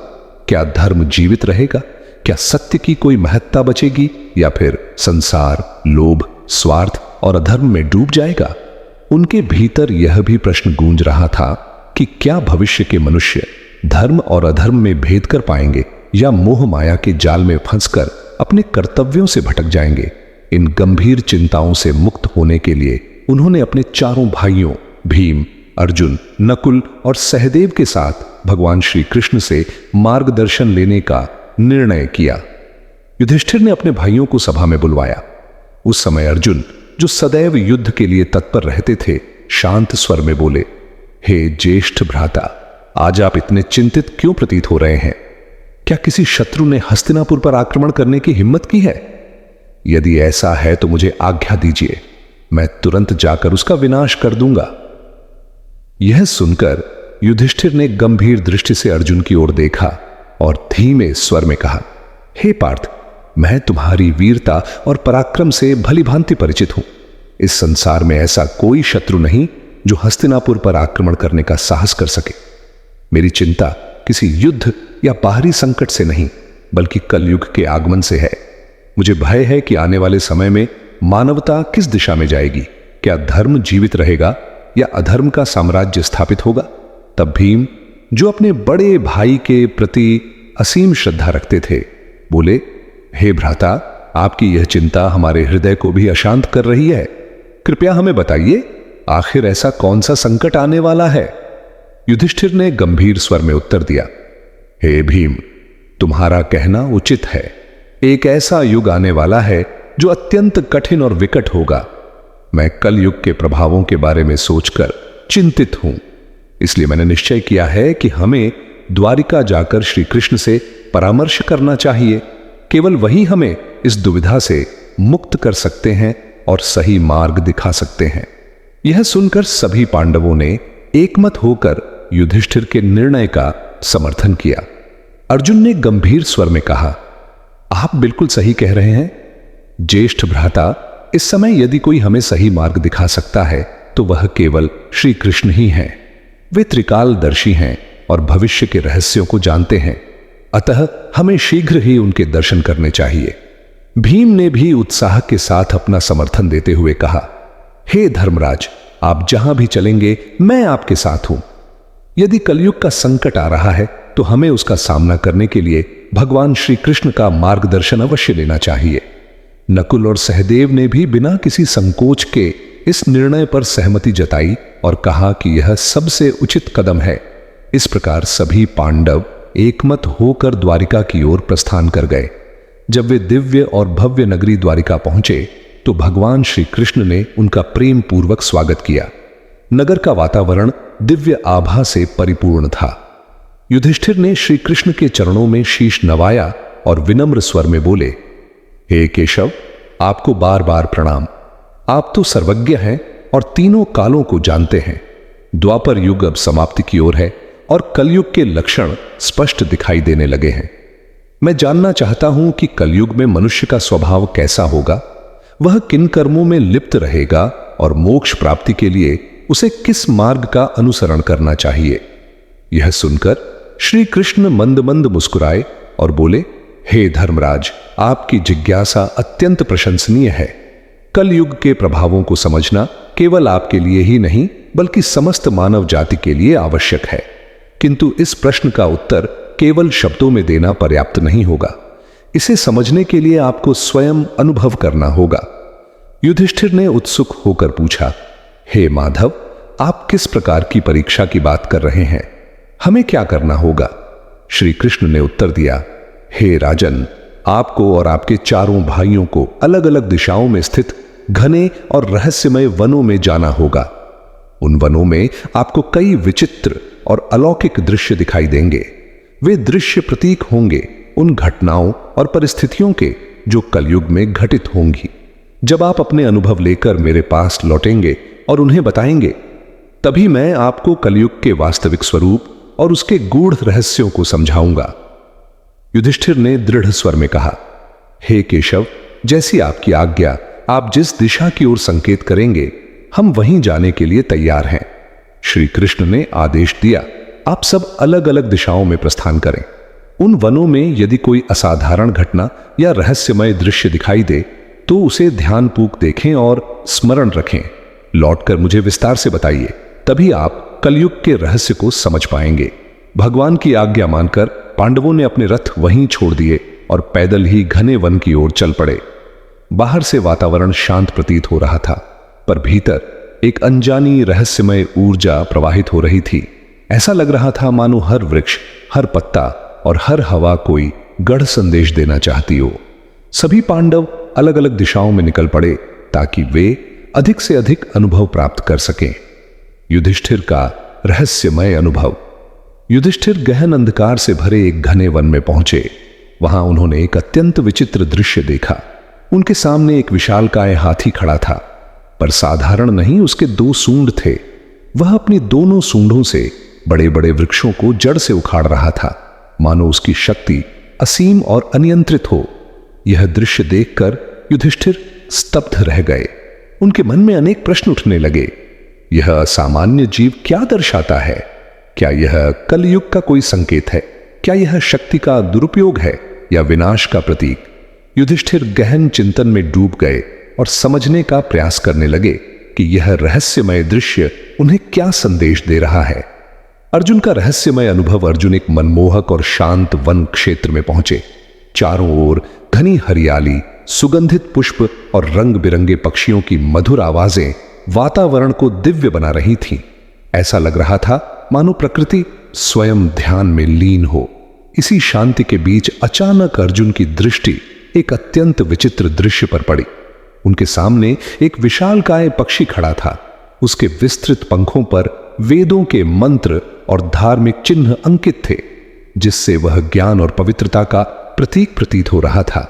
क्या धर्म जीवित रहेगा? क्या सत्य की कोई महत्ता बचेगी, या फिर संसार लोभ, स्वार्थ और अधर्म में डूब जाएगा? उनके भीतर यह भी प्रश्न गूंज रहा था कि क्या भविष्य के मनुष्य धर्म और अधर्म में भेद कर पाएंगे, या मोह माया के जाल में फंसकर अपने कर्तव्यों से भटक जाएंगे। इन गंभीर चिंताओं से मुक्त होने के लिए उन्होंने अपने चारों भाइयों भीम, अर्जुन, नकुल और सहदेव के साथ भगवान श्री कृष्ण से मार्गदर्शन लेने का निर्णय किया। युधिष्ठिर ने अपने भाइयों को सभा में बुलवाया। उस समय अर्जुन, जो सदैव युद्ध के लिए तत्पर रहते थे, शांत स्वर में बोले, हे ज्येष्ठ भ्राता, आज आप इतने चिंतित क्यों प्रतीत हो रहे हैं? क्या किसी शत्रु ने हस्तिनापुर पर आक्रमण करने की हिम्मत की है? यदि ऐसा है तो मुझे आज्ञा दीजिए, मैं तुरंत जाकर उसका विनाश कर दूंगा। यह सुनकर युधिष्ठिर ने गंभीर दृष्टि से अर्जुन की ओर देखा और धीमे स्वर में कहा, हे पार्थ, मैं तुम्हारी वीरता और पराक्रम से भली भांति परिचित हूं। इस संसार में ऐसा कोई शत्रु नहीं जो हस्तिनापुर पर आक्रमण करने का साहस कर सके। मेरी चिंता किसी युद्ध या बाहरी संकट से नहीं, बल्कि कलयुग के आगमन से है। मुझे भय है कि आने वाले समय में मानवता किस दिशा में जाएगी। क्या धर्म जीवित रहेगा या अधर्म का साम्राज्य स्थापित होगा? तब भीम, जो अपने बड़े भाई के प्रति असीम श्रद्धा रखते थे, बोले, हे भ्राता, आपकी यह चिंता हमारे हृदय को भी अशांत कर रही है। कृपया हमें बताइए, आखिर ऐसा कौन सा संकट आने वाला है? युधिष्ठिर ने गंभीर स्वर में उत्तर दिया, हे भीम, तुम्हारा कहना उचित है। एक ऐसा युग आने वाला है जो अत्यंत कठिन और विकट होगा। मैं कल युग के प्रभावों के बारे में सोचकर चिंतित हूं। इसलिए मैंने निश्चय किया है कि हमें द्वारिका जाकर श्री कृष्ण से परामर्श करना चाहिए। केवल वही हमें इस दुविधा से मुक्त कर सकते हैं और सही मार्ग दिखा सकते हैं। यह सुनकर सभी पांडवों ने एकमत होकर युधिष्ठिर के निर्णय का समर्थन किया। अर्जुन ने गंभीर स्वर में कहा, आप बिल्कुल सही कह रहे हैं ज्येष्ठ भ्राता। इस समय यदि कोई हमें सही मार्ग दिखा सकता है तो वह केवल श्री कृष्ण ही हैं। वे त्रिकालदर्शी हैं और भविष्य के रहस्यों को जानते हैं, अतः हमें शीघ्र ही उनके दर्शन करने चाहिए। भीम ने भी उत्साह के साथ अपना समर्थन देते हुए कहा, हे धर्मराज, आप जहां भी चलेंगे मैं आपके साथ हूं। यदि कलयुग का संकट आ रहा है तो हमें उसका सामना करने के लिए भगवान श्री कृष्ण का मार्गदर्शन अवश्य लेना चाहिए। नकुल और सहदेव ने भी बिना किसी संकोच के इस निर्णय पर सहमति जताई और कहा कि यह सबसे उचित कदम है। इस प्रकार सभी पांडव एकमत होकर द्वारिका की ओर प्रस्थान कर गए। जब वे दिव्य और भव्य नगरी द्वारिका पहुंचे तो भगवान श्री कृष्ण ने उनका प्रेम पूर्वक स्वागत किया। नगर का वातावरण दिव्य आभा से परिपूर्ण था। युधिष्ठिर ने श्री कृष्ण के चरणों में शीश नवाया और विनम्र स्वर में बोले, हे केशव, आपको बार बार प्रणाम। आप तो सर्वज्ञ हैं और तीनों कालों को जानते हैं। द्वापर युग अब समाप्ति की ओर है और कलयुग के लक्षण स्पष्ट दिखाई देने लगे हैं। मैं जानना चाहता हूं कि कलयुग में मनुष्य का स्वभाव कैसा होगा, वह किन कर्मों में लिप्त रहेगा और मोक्ष प्राप्ति के लिए उसे किस मार्ग का अनुसरण करना चाहिए। यह सुनकर श्री कृष्ण मंद मंद मुस्कुराए और बोले, हे धर्मराज, आपकी जिज्ञासा अत्यंत प्रशंसनीय है। कलयुग के प्रभावों को समझना केवल आपके लिए ही नहीं बल्कि समस्त मानव जाति के लिए आवश्यक है। किंतु इस प्रश्न का उत्तर केवल शब्दों में देना पर्याप्त नहीं होगा। इसे समझने के लिए आपको स्वयं अनुभव करना होगा। युधिष्ठिर ने उत्सुक होकर पूछा, हे माधव, आप किस प्रकार की परीक्षा की बात कर रहे हैं? हमें क्या करना होगा? श्री कृष्ण ने उत्तर दिया, हे राजन, आपको और आपके चारों भाइयों को अलग अलग दिशाओं में स्थित घने और रहस्यमय वनों में जाना होगा। उन वनों में आपको कई विचित्र और अलौकिक दृश्य दिखाई देंगे। वे दृश्य प्रतीक होंगे उन घटनाओं और परिस्थितियों के जो कलयुग में घटित होंगी। जब आप अपने अनुभव लेकर मेरे पास लौटेंगे और उन्हें बताएंगे, तभी मैं आपको कलयुग के वास्तविक स्वरूप और उसके गूढ़ रहस्यों को समझाऊंगा। युधिष्ठिर ने दृढ़ स्वर में कहा, हे केशव, जैसी आपकी आज्ञा, आप जिस दिशा की ओर संकेत करेंगे हम वहीं जाने के लिए तैयार हैं। श्री कृष्ण ने आदेश दिया, आप सब अलग अलग दिशाओं में प्रस्थान करें। उन वनों में यदि कोई असाधारण घटना या रहस्यमय दृश्य दिखाई दे तो उसे ध्यानपूर्वक देखें और स्मरण रखें। लौटकर मुझे विस्तार से बताइए, तभी आप कलयुग के रहस्य को समझ पाएंगे। भगवान की आज्ञा मानकर पांडवों ने अपने रथ वहीं छोड़ दिए और पैदल ही घने वन की ओर चल पड़े। बाहर से वातावरण शांत प्रतीत हो रहा था, पर भीतर एक अनजानी रहस्यमय ऊर्जा प्रवाहित हो रही थी। ऐसा लग रहा था मानो हर वृक्ष, हर पत्ता और हर हवा कोई गढ़ संदेश देना चाहती हो। सभी पांडव अलग अलग दिशाओं में निकल पड़े ताकि वे अधिक से अधिक अनुभव प्राप्त कर सकें। युधिष्ठिर का रहस्यमय अनुभव। युधिष्ठिर गहन अंधकार से भरे एक घने वन में पहुंचे। वहां उन्होंने एक अत्यंत विचित्र दृश्य देखा। उनके सामने एक विशालकाय हाथी खड़ा था, पर साधारण नहीं, उसके 2 सूंड थे। वह अपनी दोनों सूंडों से बड़े बड़े वृक्षों को जड़ से उखाड़ रहा था, मानो उसकी शक्ति असीम और अनियंत्रित हो। यह दृश्य देखकर युधिष्ठिर स्तब्ध रह गए। उनके मन में अनेक प्रश्न उठने लगे। यह असामान्य जीव क्या दर्शाता है? क्या यह कलयुग का कोई संकेत है? क्या यह शक्ति का दुरुपयोग है या विनाश का प्रतीक? युधिष्ठिर गहन चिंतन में डूब गए और समझने का प्रयास करने लगे कि यह रहस्यमय दृश्य उन्हें क्या संदेश दे रहा है। अर्जुन का रहस्यमय अनुभव। अर्जुन एक मनमोहक और शांत वन क्षेत्र में पहुंचे। चारों ओर घनी हरियाली, सुगंधित पुष्प और रंग बिरंगे पक्षियों की मधुर आवाजें वातावरण को दिव्य बना रही थीं। ऐसा लग रहा था मानो प्रकृति स्वयं ध्यान में लीन हो। इसी शांति के बीच अचानक अर्जुन की दृष्टि एक अत्यंत विचित्र दृश्य पर पड़ी। उनके सामने एक विशालकाय पक्षी खड़ा था। उसके विस्तृत पंखों पर वेदों के मंत्र और धार्मिक चिन्ह अंकित थे, जिससे वह ज्ञान और पवित्रता का प्रतीक प्रतीत हो रहा था।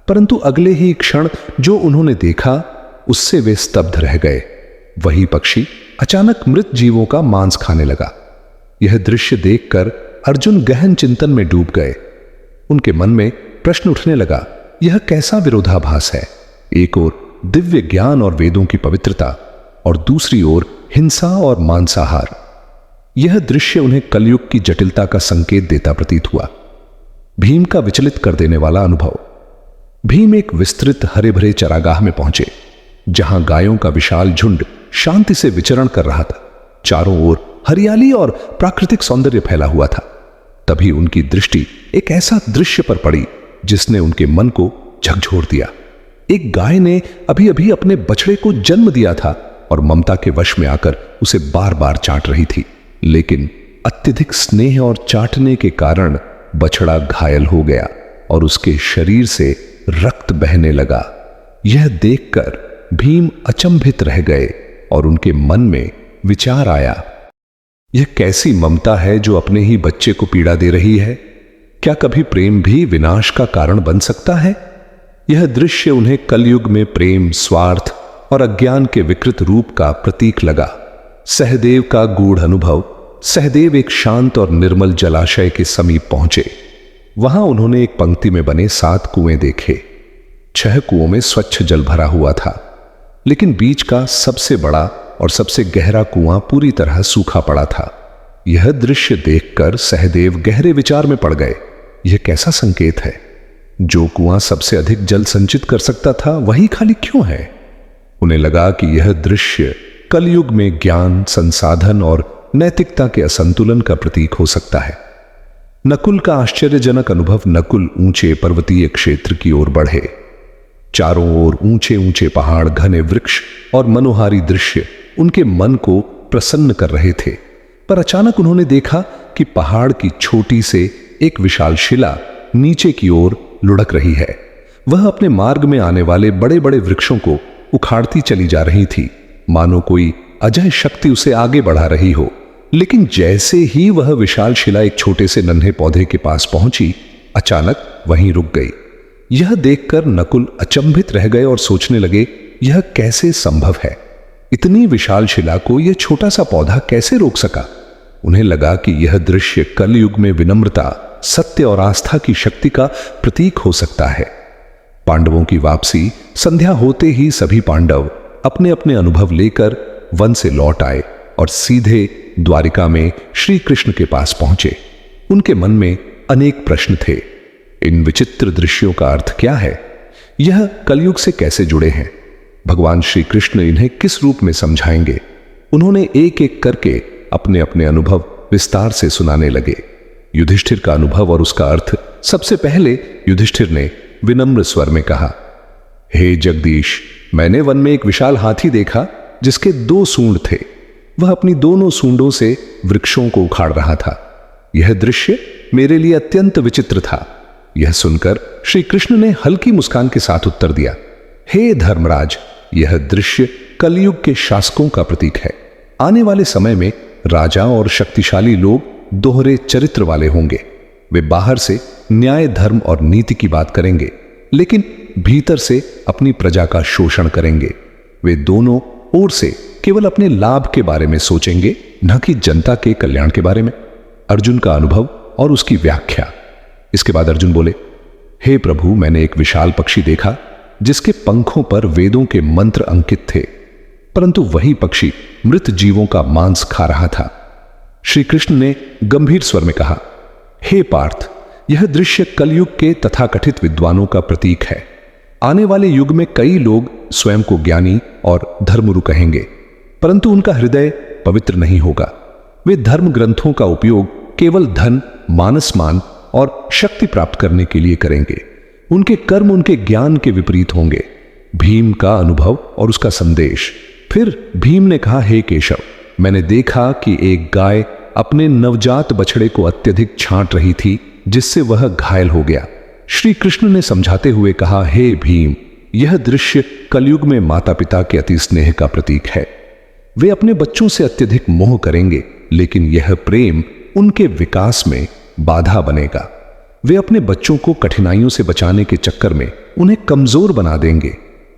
परंतु अगले ही क्षण जो उन्होंने देखा, उससे वे स्तब्ध रह गए। वही पक्षी अचानक मृत जीवों का मांस खाने लगा। यह दृश्य देखकर अर्जुन गहन चिंतन में डूब गए। उनके मन में प्रश्न उठने लगा, यह कैसा विरोधाभास है? एक ओर दिव्य ज्ञान और वेदों की पवित्रता और दूसरी ओर हिंसा और मांसाहार। यह दृश्य उन्हें कलयुग की जटिलता का संकेत देता प्रतीत हुआ। भीम का विचलित कर देने वाला अनुभव। भीम एक विस्तृत हरे भरे चरागाह में पहुंचे, जहां गायों का विशाल झुंड शांति से विचरण कर रहा था। चारों ओर हरियाली और प्राकृतिक सौंदर्य फैला हुआ था। तभी उनकी दृष्टि एक ऐसा दृश्य पर पड़ी जिसने उनके मन को झकझोर दिया। एक गाय ने अभी अभी अपने बछड़े को जन्म दिया था और ममता के वश में आकर उसे बार बार चाट रही थी, लेकिन अत्यधिक स्नेह और चाटने के कारण बछड़ा घायल हो गया और उसके शरीर से रक्त बहने लगा। यह देखकर भीम अचंभित रह गए और उनके मन में विचार आया, यह कैसी ममता है जो अपने ही बच्चे को पीड़ा दे रही है? क्या कभी प्रेम भी विनाश का कारण बन सकता है? यह दृश्य उन्हें कलयुग में प्रेम, स्वार्थ और अज्ञान के विकृत रूप का प्रतीक लगा। सहदेव का गूढ़ अनुभव। सहदेव एक शांत और निर्मल जलाशय के समीप पहुंचे। वहां उन्होंने एक पंक्ति में बने 7 कुएं देखे। 6 कुओं में स्वच्छ जल भरा हुआ था, लेकिन बीच का सबसे बड़ा और सबसे गहरा कुआं पूरी तरह सूखा पड़ा था। यह दृश्य देखकर सहदेव गहरे विचार में पड़ गए। यह कैसा संकेत है? जो कुआं सबसे अधिक जल संचित कर सकता था, वही खाली क्यों है? उन्हें लगा कि यह दृश्य कलयुग में ज्ञान, संसाधन और नैतिकता के असंतुलन का प्रतीक हो सकता है। नकुल का आश्चर्यजनक अनुभव नकुल ऊंचे पर्वतीय क्षेत्र की ओर बढ़े। चारों ओर ऊंचे ऊंचे पहाड़, घने वृक्ष और मनोहारी दृश्य उनके मन को प्रसन्न कर रहे थे। पर अचानक उन्होंने देखा कि पहाड़ की छोटी से एक विशाल शिला नीचे की ओर लुढ़क रही है। वह अपने मार्ग में आने वाले बड़े बड़े वृक्षों को उखाड़ती चली जा रही थी, मानो कोई अजय शक्ति उसे आगे बढ़ा रही हो। लेकिन जैसे ही वह विशाल शिला एक छोटे से नन्हे पौधे के पास पहुंची, अचानक वहीं रुक गई। यह देखकर नकुल अचंभित रह गए और सोचने लगे, यह कैसे संभव है? इतनी विशाल शिला को यह छोटा सा पौधा कैसे रोक सका? उन्हें लगा कि यह दृश्य कलयुग में विनम्रता, सत्य और आस्था की शक्ति का प्रतीक हो सकता है। पांडवों की वापसी। संध्या होते ही सभी पांडव अपने अपने अनुभव लेकर वन से लौट आए और सीधे द्वारिका में श्री कृष्ण के पास पहुंचे। उनके मन में अनेक प्रश्न थे। इन विचित्र दृश्यों का अर्थ क्या है? यह कलयुग से कैसे जुड़े हैं? भगवान श्री कृष्ण इन्हें किस रूप में समझाएंगे? उन्होंने एक एक करके अपने अपने अनुभव विस्तार से सुनाने लगे। युधिष्ठिर का अनुभव और उसका अर्थ। सबसे पहले युधिष्ठिर ने विनम्र स्वर में कहा, हे जगदीश, मैंने वन में एक विशाल हाथी देखा जिसके 2 सूंड थे। वह अपनी दोनों सूंडों से वृक्षों को उखाड़ रहा था। यह दृश्य मेरे लिए अत्यंत विचित्र था। यह सुनकर श्री कृष्ण ने हल्की मुस्कान के साथ उत्तर दिया, हे धर्मराज, यह दृश्य कलयुग के शासकों का प्रतीक है। आने वाले समय में राजा और शक्तिशाली लोग दोहरे चरित्र वाले होंगे। वे बाहर से न्याय, धर्म और नीति की बात करेंगे, लेकिन भीतर से अपनी प्रजा का शोषण करेंगे। वे दोनों ओर से केवल अपने लाभ के बारे में सोचेंगे, न कि जनता के कल्याण के बारे में। अर्जुन का अनुभव और उसकी व्याख्या। इसके बाद अर्जुन बोले, हे प्रभु, मैंने एक विशाल पक्षी देखा जिसके पंखों पर वेदों के मंत्र अंकित थे, परंतु वही पक्षी मृत जीवों का मांस खा रहा था। श्री कृष्ण ने गंभीर स्वर में कहा, हे पार्थ, यह दृश्य कलयुग के तथाकथित विद्वानों का प्रतीक है। आने वाले युग में कई लोग स्वयं को ज्ञानी और धर्मगुरु कहेंगे, परंतु उनका हृदय पवित्र नहीं होगा। वे धर्म ग्रंथों का उपयोग केवल धन, मानसमान और शक्ति प्राप्त करने के लिए करेंगे। उनके कर्म उनके ज्ञान के विपरीत होंगे। भीम का अनुभव और उसका संदेश। फिर भीम ने कहा, हे केशव, मैंने देखा कि एक गाय अपने नवजात बछड़े को अत्यधिक छांट रही थी, जिससे वह घायल हो गया। श्री कृष्ण ने समझाते हुए कहा, हे भीम, यह दृश्य कलयुग में माता पिता के अति स्नेह का प्रतीक है। वे अपने बच्चों से अत्यधिक मोह करेंगे, लेकिन यह प्रेम उनके विकास में बाधा बनेगा। वे अपने बच्चों को कठिनाइयों से बचाने के चक्कर में उन्हें कमजोर बना देंगे।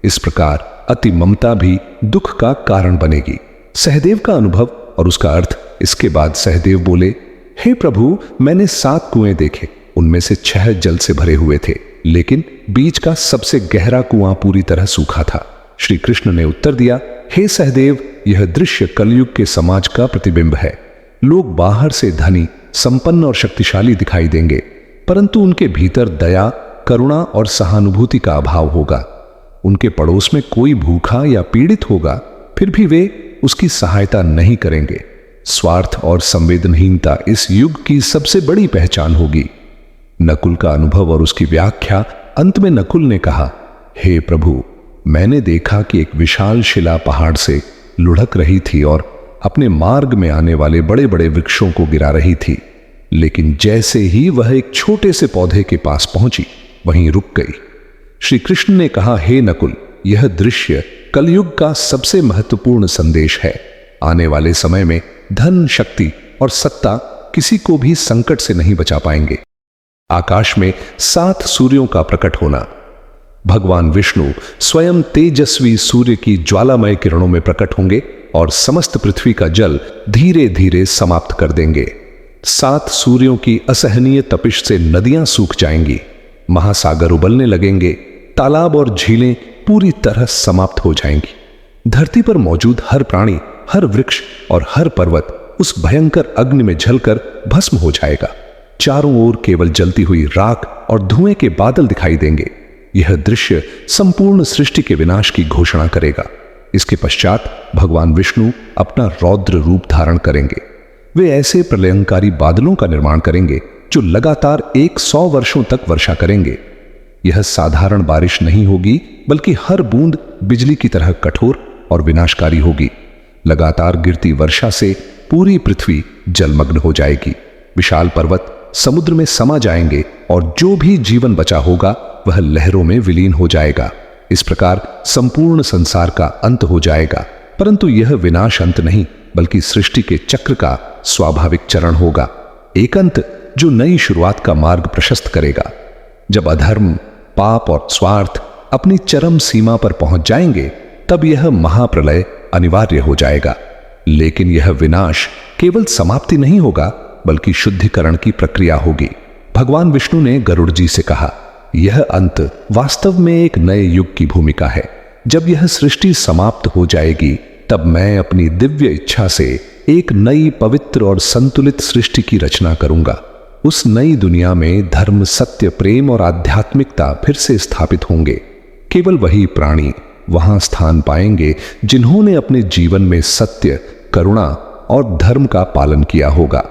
इस प्रकार अति ममता भी दुख का कारण बनेगी। सहदेव का अनुभव और उसका अर्थ। इसके बाद सहदेव बोले, हे प्रभु, मैंने 7 कुएं देखे, उनमें से 6 जल से भरे हुए थे, लेकिन बीच का सबसे गहरा कुआं पूरी तरह सूखा था। श्री कृष्ण ने उत्तर दिया, हे सहदेव, यह दृश्य कलयुग के समाज का प्रतिबिंब है। लोग बाहर से धनी, संपन्न और शक्तिशाली दिखाई देंगे, परंतु उनके भीतर दया, करुणा और सहानुभूति का अभाव होगा। उनके पड़ोस में कोई भूखा या पीड़ित होगा, फिर भी वे उसकी सहायता नहीं करेंगे। स्वार्थ और संवेदनहीनता इस युग की सबसे बड़ी पहचान होगी। नकुल का अनुभव और उसकी व्याख्या। अंत में नकुल ने कहा, हे प्रभु, मैंने देखा कि एक विशाल शिला पहाड़ से लुढ़क रही थी और अपने मार्ग में आने वाले बड़े बड़े वृक्षों को गिरा रही थी, लेकिन जैसे ही वह एक छोटे से पौधे के पास पहुंची, वहीं रुक गई। श्री कृष्ण ने कहा, हे नकुल, यह दृश्य कलयुग का सबसे महत्वपूर्ण संदेश है। आने वाले समय में धन, शक्ति और सत्ता किसी को भी संकट से नहीं बचा पाएंगे। आकाश में 7 सूर्यों का प्रकट होना। भगवान विष्णु स्वयं तेजस्वी सूर्य की ज्वालामय किरणों में प्रकट होंगे और समस्त पृथ्वी का जल धीरे धीरे समाप्त कर देंगे। 7 सूर्यों की असहनीय तपिश से नदियां सूख जाएंगी, महासागर उबलने लगेंगे, तालाब और झीलें पूरी तरह समाप्त हो जाएंगी। धरती पर मौजूद हर प्राणी, हर वृक्ष और हर पर्वत उस भयंकर अग्नि में जलकर भस्म हो जाएगा। चारों ओर केवल जलती हुई राख और धुएं के बादल दिखाई देंगे। यह दृश्य संपूर्ण सृष्टि के विनाश की घोषणा करेगा। इसके पश्चात भगवान विष्णु अपना रौद्र रूप धारण करेंगे। वे ऐसे प्रलयंकारी बादलों का निर्माण करेंगे जो लगातार 100 वर्षों तक वर्षा करेंगे। यह साधारण बारिश नहीं होगी, बल्कि हर बूंद बिजली की तरह कठोर और विनाशकारी होगी। लगातार गिरती वर्षा से पूरी पृथ्वी जलमग्न हो जाएगी। विशाल पर्वत समुद्र में समा जाएंगे और जो भी जीवन बचा होगा वह लहरों में विलीन हो जाएगा। इस प्रकार संपूर्ण संसार का अंत हो जाएगा। परंतु यह विनाश अंत नहीं, बल्कि सृष्टि के चक्र का स्वाभाविक चरण होगा। एक अंत जो नई शुरुआत का मार्ग प्रशस्त करेगा। जब अधर्म, पाप और स्वार्थ अपनी चरम सीमा पर पहुंच जाएंगे, तब यह महाप्रलय अनिवार्य हो जाएगा। लेकिन यह विनाश केवल समाप्ति नहीं होगा, बल्कि शुद्धिकरण की प्रक्रिया होगी। भगवान विष्णु ने गरुड़ जी से कहा, यह अंत वास्तव में एक नए युग की भूमिका है। जब यह सृष्टि समाप्त हो जाएगी, तब मैं अपनी दिव्य इच्छा से एक नई पवित्र और संतुलित सृष्टि की रचना करूंगा। उस नई दुनिया में धर्म, सत्य, प्रेम और आध्यात्मिकता फिर से स्थापित होंगे। केवल वही प्राणी वहां स्थान पाएंगे जिन्होंने अपने जीवन में सत्य, करुणा और धर्म का पालन किया होगा।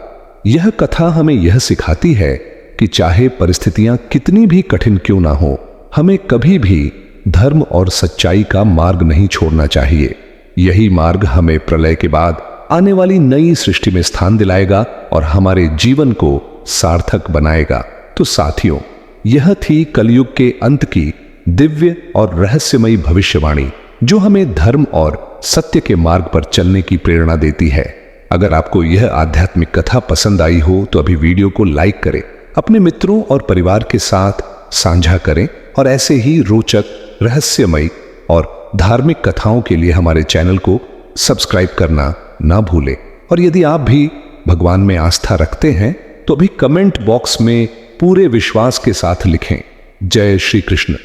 यह कथा हमें यह सिखाती है कि चाहे परिस्थितियां कितनी भी कठिन क्यों ना हो, हमें कभी भी धर्म और सच्चाई का मार्ग नहीं छोड़ना चाहिए। यही मार्ग हमें प्रलय के बाद आने वाली नई सृष्टि में स्थान दिलाएगा और हमारे जीवन को सार्थक बनाएगा। तो साथियों, यह थी कलयुग के अंत की दिव्य और रहस्यमयी भविष्यवाणी, जो हमें धर्म और सत्य के मार्ग पर चलने की प्रेरणा देती है। अगर आपको यह आध्यात्मिक कथा पसंद आई हो तो अभी वीडियो को लाइक करें, अपने मित्रों और परिवार के साथ साझा करें और ऐसे ही रोचक, रहस्यमयी और धार्मिक कथाओं के लिए हमारे चैनल को सब्सक्राइब करना ना भूलें। और यदि आप भी भगवान में आस्था रखते हैं तो अभी कमेंट बॉक्स में पूरे विश्वास के साथ लिखें, जय श्री कृष्ण।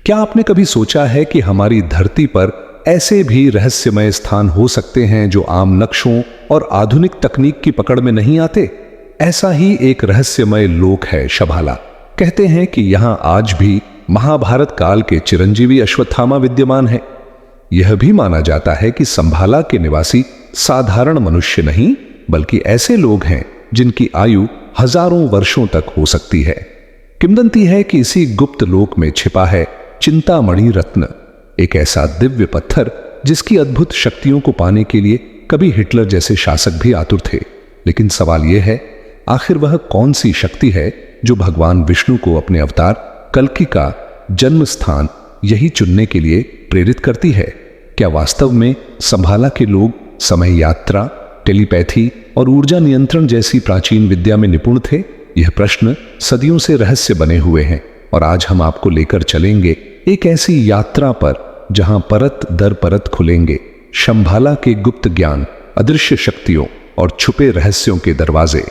क्या आपने कभी सोचा है कि हमारी धरती पर ऐसे भी रहस्यमय स्थान हो सकते हैं जो आम नक्शों और आधुनिक तकनीक की पकड़ में नहीं आते? ऐसा ही एक रहस्यमय लोक है शभाला। कहते हैं कि यहां आज भी महाभारत काल के चिरंजीवी अश्वत्थामा विद्यमान है। यह भी माना जाता है कि संभाला के निवासी साधारण मनुष्य नहीं, बल्कि ऐसे लोग हैं जिनकी आयु हजारों वर्षों तक हो सकती है। किंवदंती है कि इसी गुप्त लोक में छिपा है चिंतामणि रत्न, एक ऐसा दिव्य पत्थर जिसकी अद्भुत शक्तियों को पाने के लिए कभी हिटलर जैसे शासक भी आतुर थे। लेकिन सवाल यह है, आखिर वह कौन सी शक्ति है जो भगवान विष्णु को अपने अवतार कल्कि का जन्म स्थान यही चुनने के लिए प्रेरित करती है? क्या वास्तव में संभाला के लोग समय यात्रा, टेलीपैथी और ऊर्जा नियंत्रण जैसी प्राचीन विद्या में निपुण थे? यह प्रश्न सदियों से रहस्य बने हुए हैं और आज हम आपको लेकर चलेंगे एक ऐसी यात्रा पर जहां परत दर परत खुलेंगे शंभाला के गुप्त ज्ञान, अदृश्य शक्तियों और छुपे रहस्यों के दरवाजे।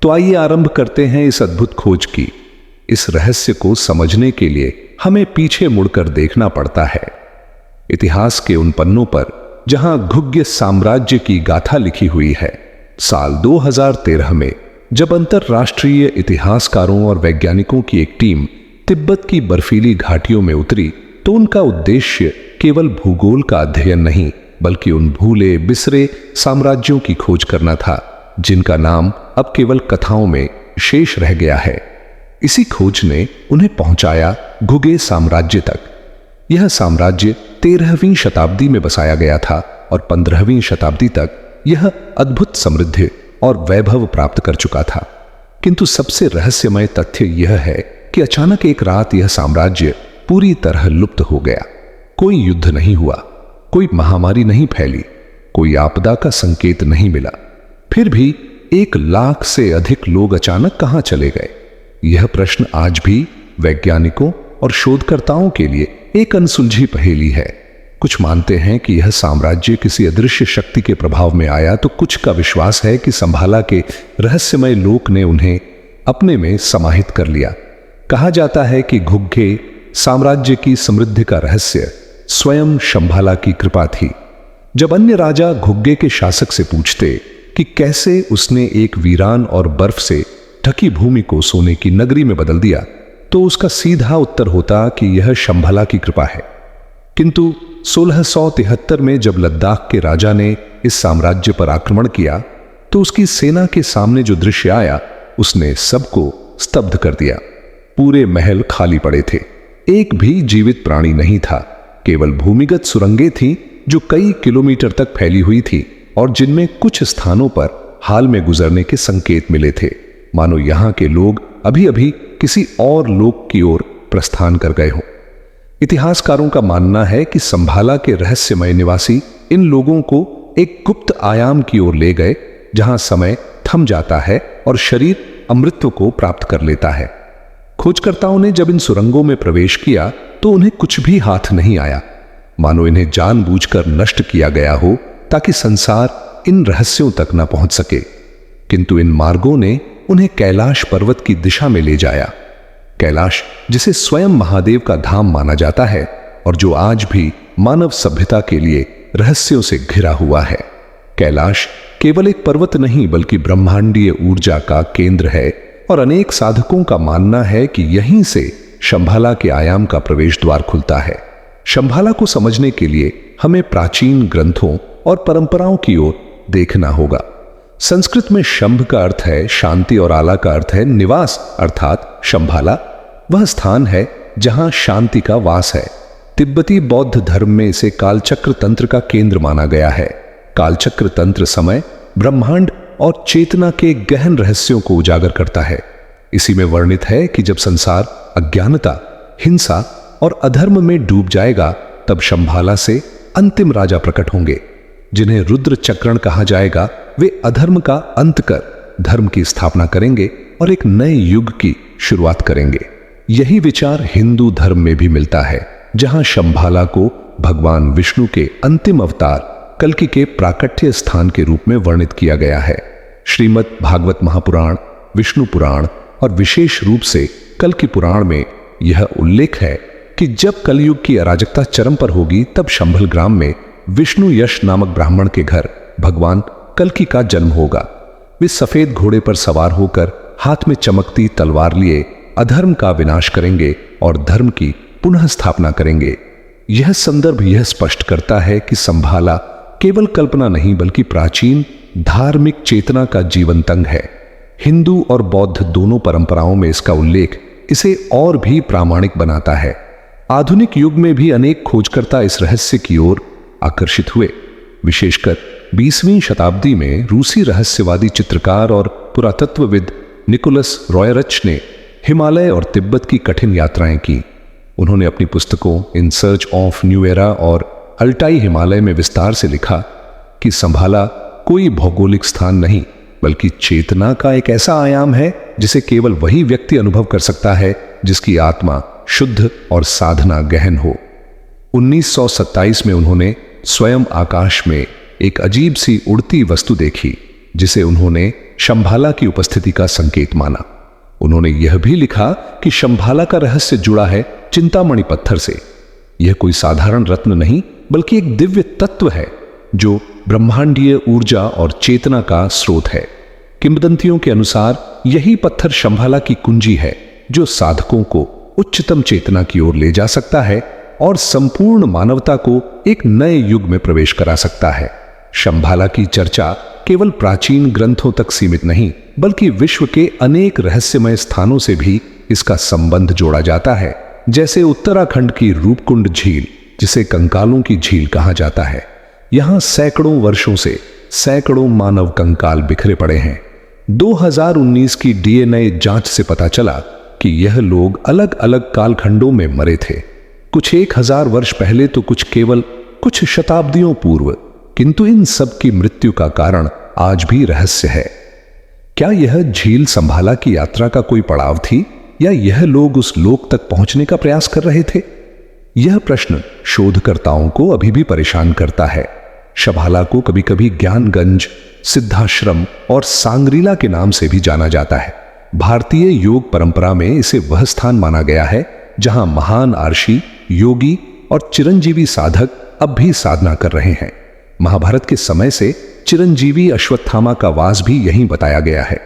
तो आइए आरंभ करते हैं इस अद्भुत खोज की। इस रहस्य को समझने के लिए हमें पीछे मुड़कर देखना पड़ता है, इतिहास के उन पन्नों पर जहां घुग्य साम्राज्य की गाथा लिखी हुई है। साल 2013 में जब अंतरराष्ट्रीय इतिहासकारों और वैज्ञानिकों की एक टीम तिब्बत की बर्फीली घाटियों में उतरी, तो उनका उद्देश्य केवल भूगोल का अध्ययन नहीं, बल्कि उन भूले बिसरे साम्राज्यों की खोज करना था जिनका नाम अब केवल कथाओं में शेष रह गया है। इसी खोज ने उन्हें पहुंचाया घुगे साम्राज्य तक। यह साम्राज्य 13वीं शताब्दी में बसाया गया था और 15वीं शताब्दी तक यह अद्भुत समृद्धि और वैभव प्राप्त कर चुका था। किंतु सबसे रहस्यमय तथ्य यह है कि अचानक एक रात यह साम्राज्य पूरी तरह लुप्त हो गया। कोई युद्ध नहीं हुआ, कोई महामारी नहीं फैली, कोई आपदा का संकेत नहीं मिला। फिर भी 1 लाख से अधिक लोग अचानक कहां चले गए? यह प्रश्न आज भी वैज्ञानिकों और शोधकर्ताओं के लिए एक अनसुलझी पहेली है। कुछ मानते हैं कि यह साम्राज्य किसी अदृश्य शक्ति के प्रभाव में आया, तो कुछ का विश्वास है कि संभाला के रहस्यमय लोक ने उन्हें अपने में समाहित कर लिया। कहा जाता है कि घुग्गे साम्राज्य की समृद्धि का रहस्य स्वयं शंभाला की कृपा थी। जब अन्य राजा घुग्गे के शासक से पूछते कि कैसे उसने एक वीरान और बर्फ से ढकी भूमि को सोने की नगरी में बदल दिया, तो उसका सीधा उत्तर होता कि यह शंभाला की कृपा है। किंतु 1673 में जब लद्दाख के राजा ने इस साम्राज्य पर आक्रमण किया, तो उसकी सेना के सामने जो दृश्य आया उसने सबको स्तब्ध कर दिया। पूरे महल खाली पड़े थे, एक भी जीवित प्राणी नहीं था। केवल भूमिगत सुरंगें थीं जो कई किलोमीटर तक फैली हुई थी और जिनमें कुछ स्थानों पर हाल में गुजरने के संकेत मिले थे, मानो यहां के लोग अभी अभी किसी और लोक की ओर प्रस्थान कर गए हों। इतिहासकारों का मानना है कि संभाला के रहस्यमय निवासी इन लोगों को एक गुप्त आयाम की ओर ले गए, जहां समय थम जाता है और शरीर अमृतत्व को प्राप्त कर लेता है। खोजकर्ताओं ने जब इन सुरंगों में प्रवेश किया तो उन्हें कुछ भी हाथ नहीं आया, मानो इन्हें जानबूझकर नष्ट किया गया हो ताकि संसार इन रहस्यों तक न पहुंच सके। किंतु इन मार्गों ने उन्हें कैलाश पर्वत की दिशा में ले जाया। कैलाश, जिसे स्वयं महादेव का धाम माना जाता है और जो आज भी मानव सभ्यता के लिए रहस्यों से घिरा हुआ है। कैलाश केवल एक पर्वत नहीं बल्कि ब्रह्मांडीय ऊर्जा का केंद्र है और अनेक साधकों का मानना है कि यहीं से शंभाला के आयाम का प्रवेश द्वार खुलता है। शंभाला को समझने के लिए हमें प्राचीन ग्रंथों और परंपराओं की ओर देखना होगा। संस्कृत में शंभ का अर्थ है शांति और आला का अर्थ है निवास, अर्थात शंभाला वह स्थान है जहां शांति का वास है। तिब्बती बौद्ध धर्म में इसे कालचक्र तंत्र का केंद्र माना गया है। कालचक्र तंत्र समय, ब्रह्मांड और चेतना के गहन रहस्यों को उजागर करता है। इसी में वर्णित है कि जब संसार अज्ञानता, हिंसा और अधर्म में डूब जाएगा, तब शंभाला से अंतिम राजा प्रकट होंगे, जिन्हें रुद्र चक्रण कहा जाएगा। वे अधर्म का अंत कर धर्म की स्थापना करेंगे और एक नए युग की शुरुआत करेंगे। यही विचार हिंदू धर्म में भी मिलता है, जहां शंभाला को भगवान विष्णु के अंतिम अवतार कल्कि के प्राकट्य स्थान के रूप में वर्णित किया गया है। श्रीमद् भागवत महापुराण, विष्णु पुराण और विशेष रूप से कल्कि पुराण में यह उल्लेख है कि जब कलयुग की अराजकता चरम पर होगी, तब शंभल ग्राम में विष्णु यश नामक ब्राह्मण के घर भगवान कल्कि का जन्म होगा। वे सफेद घोड़े पर सवार होकर हाथ में चमकती तलवार लिए अधर्म का विनाश करेंगे और धर्म की पुनः स्थापना करेंगे। यह संदर्भ यह स्पष्ट करता है कि संभाला केवल कल्पना नहीं बल्कि प्राचीन धार्मिक चेतना का जीवंत अंग है। हिंदू और बौद्ध दोनों परंपराओं में इसका उल्लेख इसे और भी प्रामाणिक बनाता है। आधुनिक युग में भी अनेक खोजकर्ता इस रहस्य की ओर आकर्षित हुए। विशेषकर 20वीं शताब्दी में रूसी रहस्यवादी चित्रकार और पुरातत्वविद निकोलस रॉयरच ने हिमालय और तिब्बत की कठिन यात्राएं की। उन्होंने अपनी पुस्तकों in search of new era और अल्टाई हिमालय में विस्तार से लिखा कि संभाला कोई भौगोलिक स्थान नहीं बल्कि चेतना का एक ऐसा आयाम है जिसे केवल वही व्यक्ति अनुभव कर सकता है जिसकी आत्मा शुद्ध और साधना गहन हो। 1927 में उन्होंने स्वयं आकाश में एक अजीब सी उड़ती वस्तु देखी, जिसे उन्होंने शंभाला की उपस्थिति का संकेत माना। उन्होंने यह भी लिखा कि शंभाला का रहस्य जुड़ा है चिंतामणि पत्थर से। यह कोई साधारण रत्न नहीं बल्कि एक दिव्य तत्व है जो ब्रह्मांडीय ऊर्जा और चेतना का स्रोत है। किंवदंतियों के अनुसार यही पत्थर शंभाला की कुंजी है जो साधकों को उच्चतम चेतना की ओर ले जा सकता है और संपूर्ण मानवता को एक नए युग में प्रवेश करा सकता है। शंभाला की चर्चा केवल प्राचीन ग्रंथों तक सीमित नहीं बल्कि विश्व के अनेक रहस्यमय स्थानों से भी इसका संबंध जोड़ा जाता है, जैसे उत्तराखंड की रूपकुंड झील, जिसे कंकालों की झील कहा जाता है। यहां सैकड़ों वर्षों से सैकड़ों मानव कंकाल बिखरे पड़े हैं। 2019 की डीएनए जांच से पता चला कि यह लोग अलग अलग कालखंडों में मरे थे, कुछ 1000 वर्ष पहले तो कुछ केवल कुछ शताब्दियों पूर्व। किंतु इन सब की मृत्यु का कारण आज भी रहस्य है। क्या यह झील संभाला की यात्रा का कोई पड़ाव थी या यह लोग उस लोक तक पहुंचने का प्रयास कर रहे थे? यह प्रश्न शोधकर्ताओं को अभी भी परेशान करता है। शंभाला को कभी कभी ज्ञानगंज, सिद्धाश्रम और सांग्रीला के नाम से भी जाना जाता है। भारतीय योग परंपरा में इसे वह स्थान माना गया है जहां महान आर्षि, योगी और चिरंजीवी साधक अब भी साधना कर रहे हैं। महाभारत के समय से चिरंजीवी अश्वत्थामा का वास भी यहीं बताया गया है।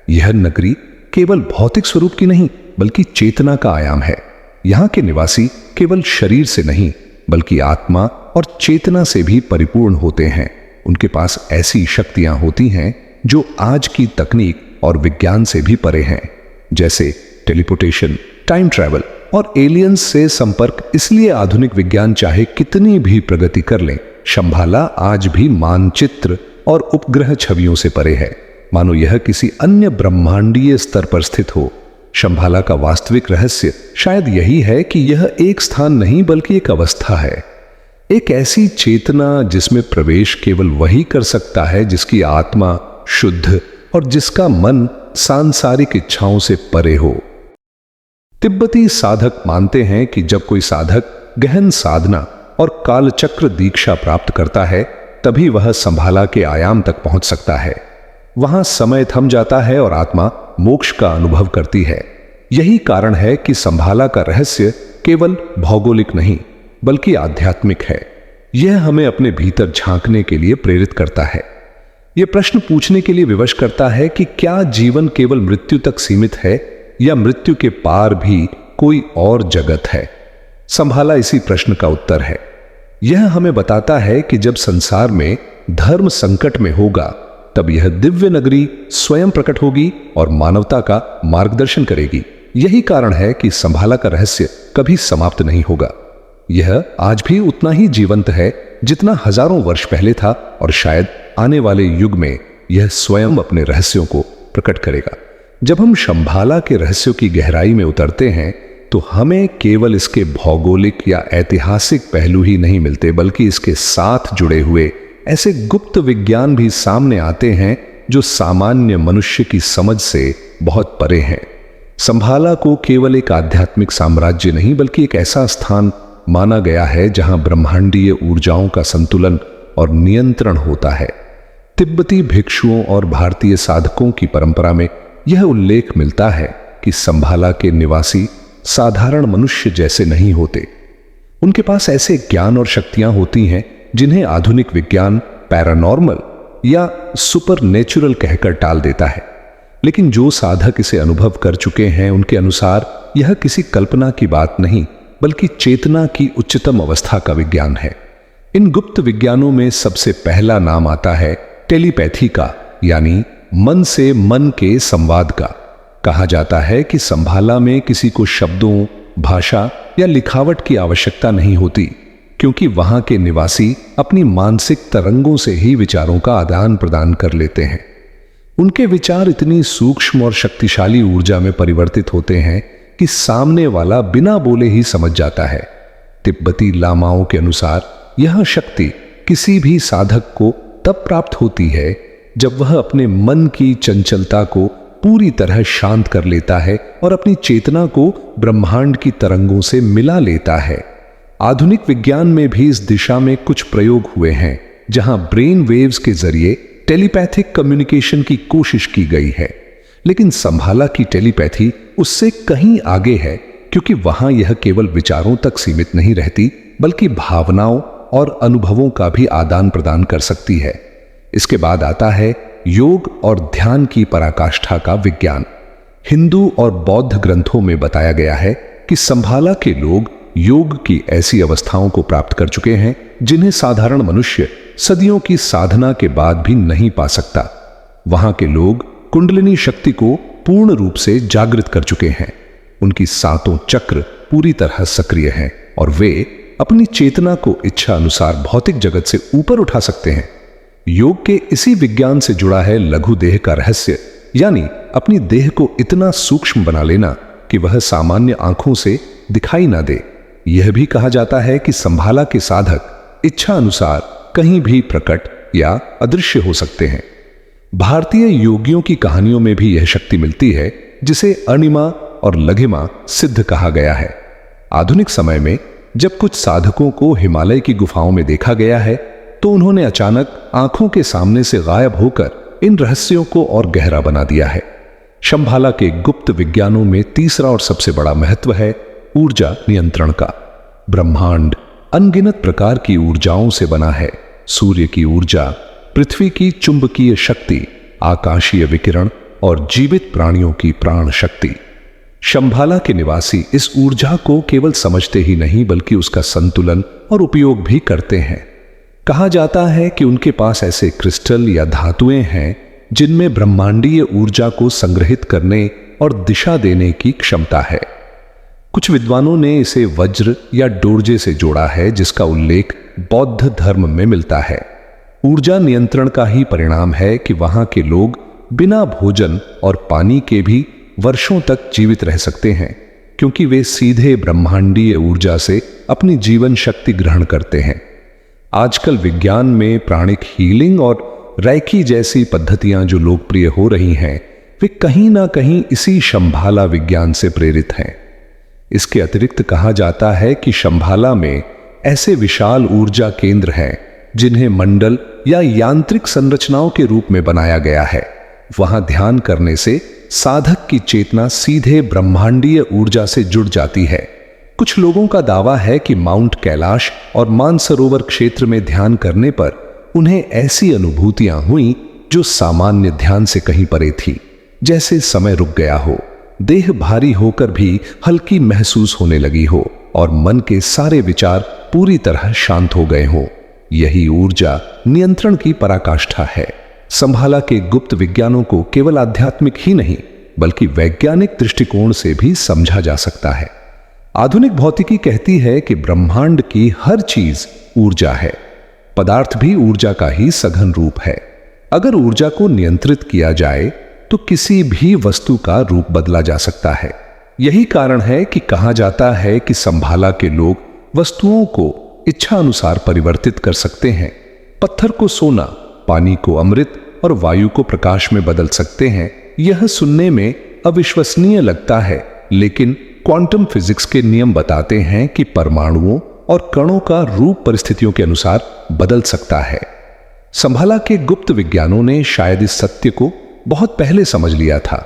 यह नगरी केवल भौतिक स्वरूप की नहीं बल्कि चेतना का आयाम है। यहाँ के निवासी केवल शरीर से नहीं बल्कि आत्मा और चेतना से भी परिपूर्ण होते हैं। उनके पास ऐसी शक्तियां होती हैं जो आज की तकनीक और विज्ञान से भी परे हैं, जैसे टेलीपोर्टेशन, टाइम ट्रैवल और एलियंस से संपर्क। इसलिए आधुनिक विज्ञान चाहे कितनी भी प्रगति कर ले, शंभाला आज भी मानचित्र और उपग्रह छवियों से परे है, मानो यह किसी अन्य ब्रह्मांडीय स्तर पर स्थित हो। शंभाला का वास्तविक रहस्य शायद यही है कि यह एक स्थान नहीं बल्कि एक अवस्था है, एक ऐसी चेतना जिसमें प्रवेश केवल वही कर सकता है जिसकी आत्मा शुद्ध और जिसका मन सांसारिक इच्छाओं से परे हो। तिब्बती साधक मानते हैं कि जब कोई साधक गहन साधना और कालचक्र दीक्षा प्राप्त करता है, तभी वह संभाला के आयाम तक पहुंच सकता है। वहां समय थम जाता है और आत्मा मोक्ष का अनुभव करती है। यही कारण है कि संभाला का रहस्य केवल भौगोलिक नहीं बल्कि आध्यात्मिक है। यह हमें अपने भीतर झांकने के लिए प्रेरित करता है। यह प्रश्न पूछने के लिए विवश करता है कि क्या जीवन केवल मृत्यु तक सीमित है या मृत्यु के पार भी कोई और जगत है। संभाला इसी प्रश्न का उत्तर है। यह हमें बताता है कि जब संसार में धर्म संकट में होगा, तब यह दिव्य नगरी स्वयं प्रकट होगी और मानवता का मार्गदर्शन करेगी। यही कारण है कि संभाला का रहस्य कभी समाप्त नहीं होगा। यह आज भी उतना ही जीवंत है जितना हजारों वर्ष पहले था और शायद आने वाले युग में यह स्वयं अपने रहस्यों को प्रकट करेगा। जब हम शंभाला के रहस्यों की गहराई में उतरते हैं, तो हमें केवल इसके भौगोलिक या ऐतिहासिक पहलू ही नहीं मिलते, बल्कि इसके साथ जुड़े हुए ऐसे गुप्त विज्ञान भी सामने आते हैं जो सामान्य मनुष्य की समझ से बहुत परे हैं। संभाला को केवल एक आध्यात्मिक साम्राज्य नहीं बल्कि एक ऐसा स्थान माना गया है जहां ब्रह्मांडीय ऊर्जाओं का संतुलन और नियंत्रण होता है। तिब्बती भिक्षुओं और भारतीय साधकों की परंपरा में यह उल्लेख मिलता है कि संभाला के निवासी साधारण मनुष्य जैसे नहीं होते। उनके पास ऐसे ज्ञान और शक्तियां होती हैं जिन्हें आधुनिक विज्ञान पैरानॉर्मल या सुपरनेचुरल कहकर टाल देता है। लेकिन जो साधक इसे अनुभव कर चुके हैं, उनके अनुसार यह किसी कल्पना की बात नहीं बल्कि चेतना की उच्चतम अवस्था का विज्ञान है। इन गुप्त विज्ञानों में सबसे पहला नाम आता है टेलीपैथी का, यानी मन से मन के संवाद का। कहा जाता है कि संभाला में किसी को शब्दों, भाषा या लिखावट की आवश्यकता नहीं होती, क्योंकि वहां के निवासी अपनी मानसिक तरंगों से ही विचारों का आदान प्रदान कर लेते हैं। उनके विचार इतनी सूक्ष्म और शक्तिशाली ऊर्जा में परिवर्तित होते हैं कि सामने वाला बिना बोले ही समझ जाता है। तिब्बती लामाओं के अनुसार यह शक्ति किसी भी साधक को तब प्राप्त होती है जब वह अपने मन की चंचलता को पूरी तरह शांत कर लेता है और अपनी चेतना को ब्रह्मांड की तरंगों से मिला लेता है। आधुनिक विज्ञान में भी इस दिशा में कुछ प्रयोग हुए हैं, जहां ब्रेन वेव्स के जरिए टेलीपैथिक कम्युनिकेशन की कोशिश की गई है। लेकिन संभाला की टेलीपैथी उससे कहीं आगे है, क्योंकि वहां यह केवल विचारों तक सीमित नहीं रहती बल्कि भावनाओं और अनुभवों का भी आदान प्रदान कर सकती है। इसके बाद आता है योग और ध्यान की पराकाष्ठा का विज्ञान। हिंदू और बौद्ध ग्रंथों में बताया गया है कि संभाला के लोग योग की ऐसी अवस्थाओं को प्राप्त कर चुके हैं जिन्हें साधारण मनुष्य सदियों की साधना के बाद भी नहीं पा सकता। वहां के लोग कुंडलिनी शक्ति को पूर्ण रूप से जागृत कर चुके हैं। उनकी सातों चक्र पूरी तरह सक्रिय हैं और वे अपनी चेतना को इच्छा अनुसार भौतिक जगत से ऊपर उठा सकते हैं। योग के इसी विज्ञान से जुड़ा है लघु देह का रहस्य, यानी अपनी देह को इतना सूक्ष्म बना लेना कि वह सामान्य आंखों से दिखाई ना दे। यह भी कहा जाता है कि संभाला के साधक इच्छा अनुसार कहीं भी प्रकट या अदृश्य हो सकते हैं। भारतीय योगियों की कहानियों में भी यह शक्ति मिलती है, जिसे अणिमा और लघिमा सिद्ध कहा गया है। आधुनिक समय में जब कुछ साधकों को हिमालय की गुफाओं में देखा गया है, तो उन्होंने अचानक आंखों के सामने से गायब होकर इन रहस्यों को और गहरा बना दिया है। शंभाला के गुप्त विज्ञानों में तीसरा और सबसे बड़ा महत्व है ऊर्जा नियंत्रण का। ब्रह्मांड अनगिनत प्रकार की ऊर्जाओं से बना है। सूर्य की ऊर्जा, पृथ्वी की चुंबकीय शक्ति, आकाशीय विकिरण और जीवित प्राणियों की प्राण शक्ति। शंभाला के निवासी इस ऊर्जा को केवल समझते ही नहीं बल्कि उसका संतुलन और उपयोग भी करते हैं। कहा जाता है कि उनके पास ऐसे क्रिस्टल या धातुएं हैं जिनमें ब्रह्मांडीय ऊर्जा को संग्रहित करने और दिशा देने की क्षमता है। कुछ विद्वानों ने इसे वज्र या डोरजे से जोड़ा है, जिसका उल्लेख बौद्ध धर्म में मिलता है। ऊर्जा नियंत्रण का ही परिणाम है कि वहां के लोग बिना भोजन और पानी के भी वर्षों तक जीवित रह सकते हैं, क्योंकि वे सीधे ब्रह्मांडीय ऊर्जा से अपनी जीवन शक्ति ग्रहण करते हैं। आजकल विज्ञान में प्राणिक हीलिंग और रैकी जैसी पद्धतियां जो लोकप्रिय हो रही हैं, वे कहीं ना कहीं इसी शंभाला विज्ञान से प्रेरित हैं। इसके अतिरिक्त कहा जाता है कि शंभाला में ऐसे विशाल ऊर्जा केंद्र हैं जिन्हें मंडल या यांत्रिक संरचनाओं के रूप में बनाया गया है। वहां ध्यान करने से साधक की चेतना सीधे ब्रह्मांडीय ऊर्जा से जुड़ जाती है। कुछ लोगों का दावा है कि माउंट कैलाश और मानसरोवर क्षेत्र में ध्यान करने पर उन्हें ऐसी अनुभूतियां हुई जो सामान्य ध्यान से कहीं परे थी, जैसे समय रुक गया हो, देह भारी होकर भी हल्की महसूस होने लगी हो और मन के सारे विचार पूरी तरह शांत हो गए हो। यही ऊर्जा नियंत्रण की पराकाष्ठा है। संभाला के गुप्त विज्ञानों को केवल आध्यात्मिक ही नहीं बल्कि वैज्ञानिक दृष्टिकोण से भी समझा जा सकता है। आधुनिक भौतिकी कहती है कि ब्रह्मांड की हर चीज ऊर्जा है। पदार्थ भी ऊर्जा का ही सघन रूप है। अगर ऊर्जा को नियंत्रित किया जाए तो किसी भी वस्तु का रूप बदला जा सकता है। यही कारण है कि कहा जाता है कि संभाला के लोग वस्तुओं को इच्छा अनुसार परिवर्तित कर सकते हैं। पत्थर को सोना, पानी को अमृत और वायु को प्रकाश में बदल सकते हैं। यह सुनने में अविश्वसनीय लगता है, लेकिन क्वांटम फिजिक्स के नियम बताते हैं कि परमाणुओं और कणों का रूप परिस्थितियों के अनुसार बदल सकता है। संभाला के गुप्त विज्ञानों ने शायद इस सत्य को बहुत पहले समझ लिया था।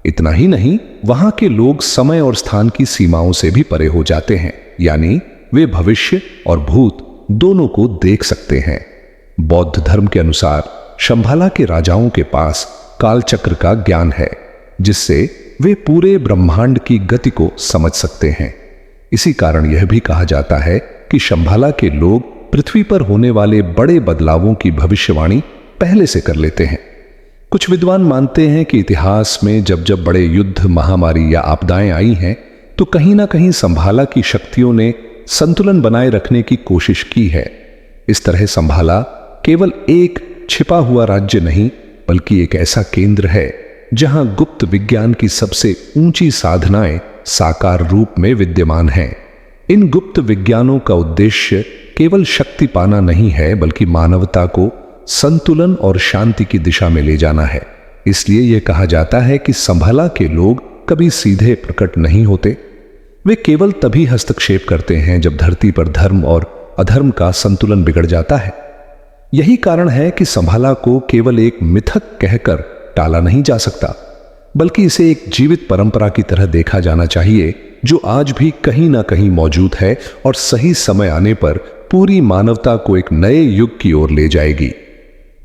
इतना ही नहीं, वहां के लोग समय और स्थान की सीमाओं से भी परे हो जाते हैं, यानी वे भविष्य और भूत दोनों को देख सकते हैं। बौद्ध धर्म के अनुसार शंभाला के राजाओं के पास कालचक्र का ज्ञान है, जिससे वे पूरे ब्रह्मांड की गति को समझ सकते हैं। इसी कारण यह भी कहा जाता है कि शंभाला के लोग पृथ्वी पर होने वाले बड़े बदलावों की भविष्यवाणी पहले से कर लेते हैं। कुछ विद्वान मानते हैं कि इतिहास में जब जब बड़े युद्ध, महामारी या आपदाएं आई हैं, तो कहीं ना कहीं संभाला की शक्तियों ने संतुलन बनाए रखने की कोशिश की है। इस तरह संभाला केवल एक छिपा हुआ राज्य नहीं, बल्कि एक ऐसा केंद्र है जहां गुप्त विज्ञान की सबसे ऊंची साधनाएं साकार रूप में विद्यमान हैं। इन गुप्त विज्ञानों का उद्देश्य केवल शक्ति पाना नहीं है, बल्कि मानवता को संतुलन और शांति की दिशा में ले जाना है। इसलिए यह कहा जाता है कि संभाला के लोग कभी सीधे प्रकट नहीं होते। वे केवल तभी हस्तक्षेप करते हैं जब धरती पर धर्म और अधर्म का संतुलन बिगड़ जाता है। यही कारण है कि संभाला को केवल एक मिथक कहकर टाला नहीं जा सकता, बल्कि इसे एक जीवित परंपरा की तरह देखा जाना चाहिए, जो आज भी कहीं ना कहीं मौजूद है और सही समय आने पर पूरी मानवता को एक नए युग की ओर ले जाएगी।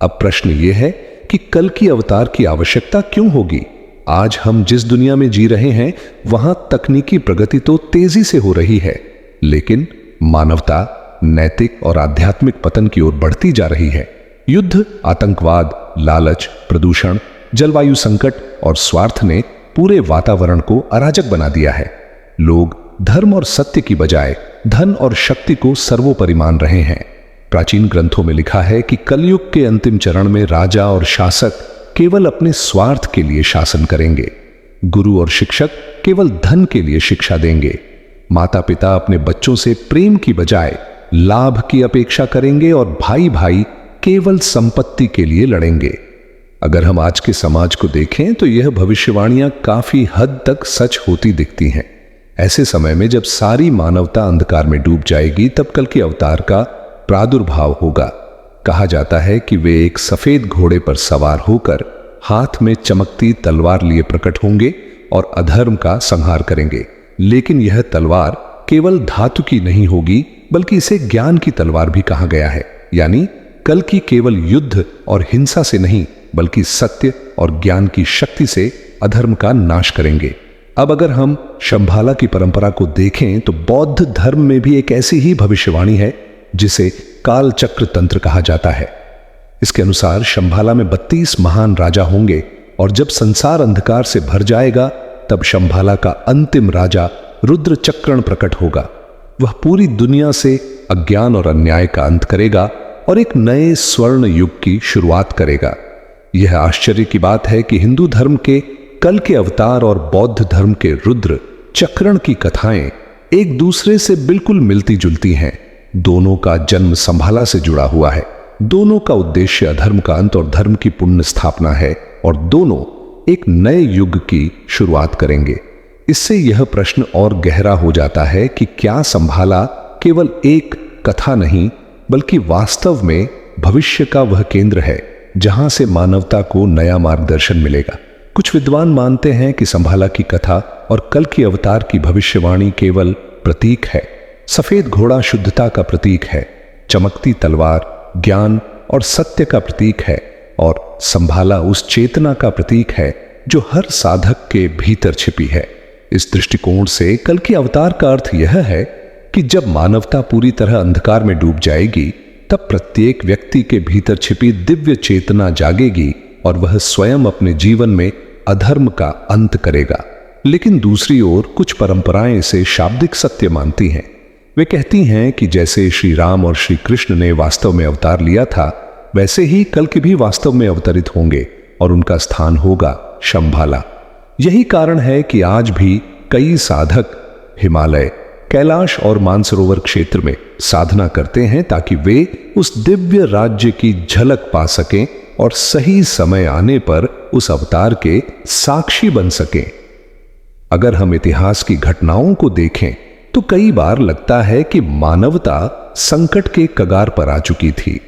अब प्रश्न यह है कि कल की अवतार की आवश्यकता क्यों होगी? आज हम जिस दुनिया में जी रहे हैं, वहां तकनीकी प्रगति तो तेजी से हो रही है, लेकिन मानवता नैतिक और आध्यात्मिक पतन की ओर बढ़ती जा रही है। युद्ध, आतंकवाद, लालच, प्रदूषण, जलवायु संकट और स्वार्थ ने पूरे वातावरण को अराजक बना दिया है। लोग धर्म और सत्य की बजाय धन और शक्ति को सर्वोपरि मान रहे हैं। प्राचीन ग्रंथों में लिखा है कि कलयुग के अंतिम चरण में राजा और शासक केवल अपने स्वार्थ के लिए शासन करेंगे। गुरु और शिक्षक केवल धन के लिए शिक्षा देंगे। माता पिता अपने बच्चों से प्रेम की बजाय लाभ की अपेक्षा करेंगे और भाई भाई केवल संपत्ति के लिए लड़ेंगे। अगर हम आज के समाज को देखें तो यह भविष्यवाणियां काफी हद तक सच होती दिखती हैं। ऐसे समय में जब सारी मानवता अंधकार में डूब जाएगी, तब कल के अवतार का प्रादुर्भाव होगा। कहा जाता है कि वे एक सफेद घोड़े पर सवार होकर हाथ में चमकती तलवार लिए प्रकट होंगे और अधर्म का संहार करेंगे। लेकिन यह तलवार केवल धातु की नहीं होगी, बल्कि इसे ज्ञान की तलवार भी कहा गया है। यानी कल की केवल युद्ध और हिंसा से नहीं, बल्कि सत्य और ज्ञान की शक्ति से अधर्म का नाश करेंगे। अब अगर हम शंभाला की परंपरा को देखें तो बौद्ध धर्म में भी एक ऐसी ही भविष्यवाणी है जिसे काल चक्र तंत्र कहा जाता है। इसके अनुसार शंभाला में 32 महान राजा होंगे और जब संसार अंधकार से भर जाएगा तब शंभाला का अंतिम राजा रुद्र चक्रण प्रकट होगा। वह पूरी दुनिया से अज्ञान और अन्याय का अंत करेगा और एक नए स्वर्ण युग की शुरुआत करेगा। यह आश्चर्य की बात है कि हिंदू धर्म के कल के अवतार और बौद्ध धर्म के रुद्र चक्रण की कथाएं एक दूसरे से बिल्कुल मिलती जुलती हैं। दोनों का जन्म संभाला से जुड़ा हुआ है। दोनों का उद्देश्य अधर्म का अंत और धर्म की पुण्य स्थापना है और दोनों एक नए युग की शुरुआत करेंगे। इससे यह प्रश्न और गहरा हो जाता है कि क्या संभाला केवल एक कथा नहीं बल्कि वास्तव में भविष्य का वह केंद्र है जहां से मानवता को नया मार्गदर्शन मिलेगा। कुछ विद्वान मानते हैं कि संभाला की कथा और कल की अवतार की भविष्यवाणी केवल प्रतीक है। सफेद घोड़ा शुद्धता का प्रतीक है, चमकती तलवार ज्ञान और सत्य का प्रतीक है और संभाला उस चेतना का प्रतीक है जो हर साधक के भीतर छिपी है। इस दृष्टिकोण से कल की अवतार का अर्थ यह है कि जब मानवता पूरी तरह अंधकार में डूब जाएगी तब प्रत्येक व्यक्ति के भीतर छिपी दिव्य चेतना जागेगी और वह स्वयं अपने जीवन में अधर्म का अंत करेगा। लेकिन दूसरी ओर कुछ परंपराएं इसे शाब्दिक सत्य मानती हैं। वे कहती हैं कि जैसे श्री राम और श्री कृष्ण ने वास्तव में अवतार लिया था वैसे ही कल के भी वास्तव में अवतरित होंगे और उनका स्थान होगा शंभाला। यही कारण है कि आज भी कई साधक हिमालय, कैलाश और मानसरोवर क्षेत्र में साधना करते हैं ताकि वे उस दिव्य राज्य की झलक पा सकें और सही समय आने पर उस अवतार के साक्षी बन सकें। अगर हम इतिहास की घटनाओं को देखें तो कई बार लगता है कि मानवता संकट के कगार पर आ चुकी थी।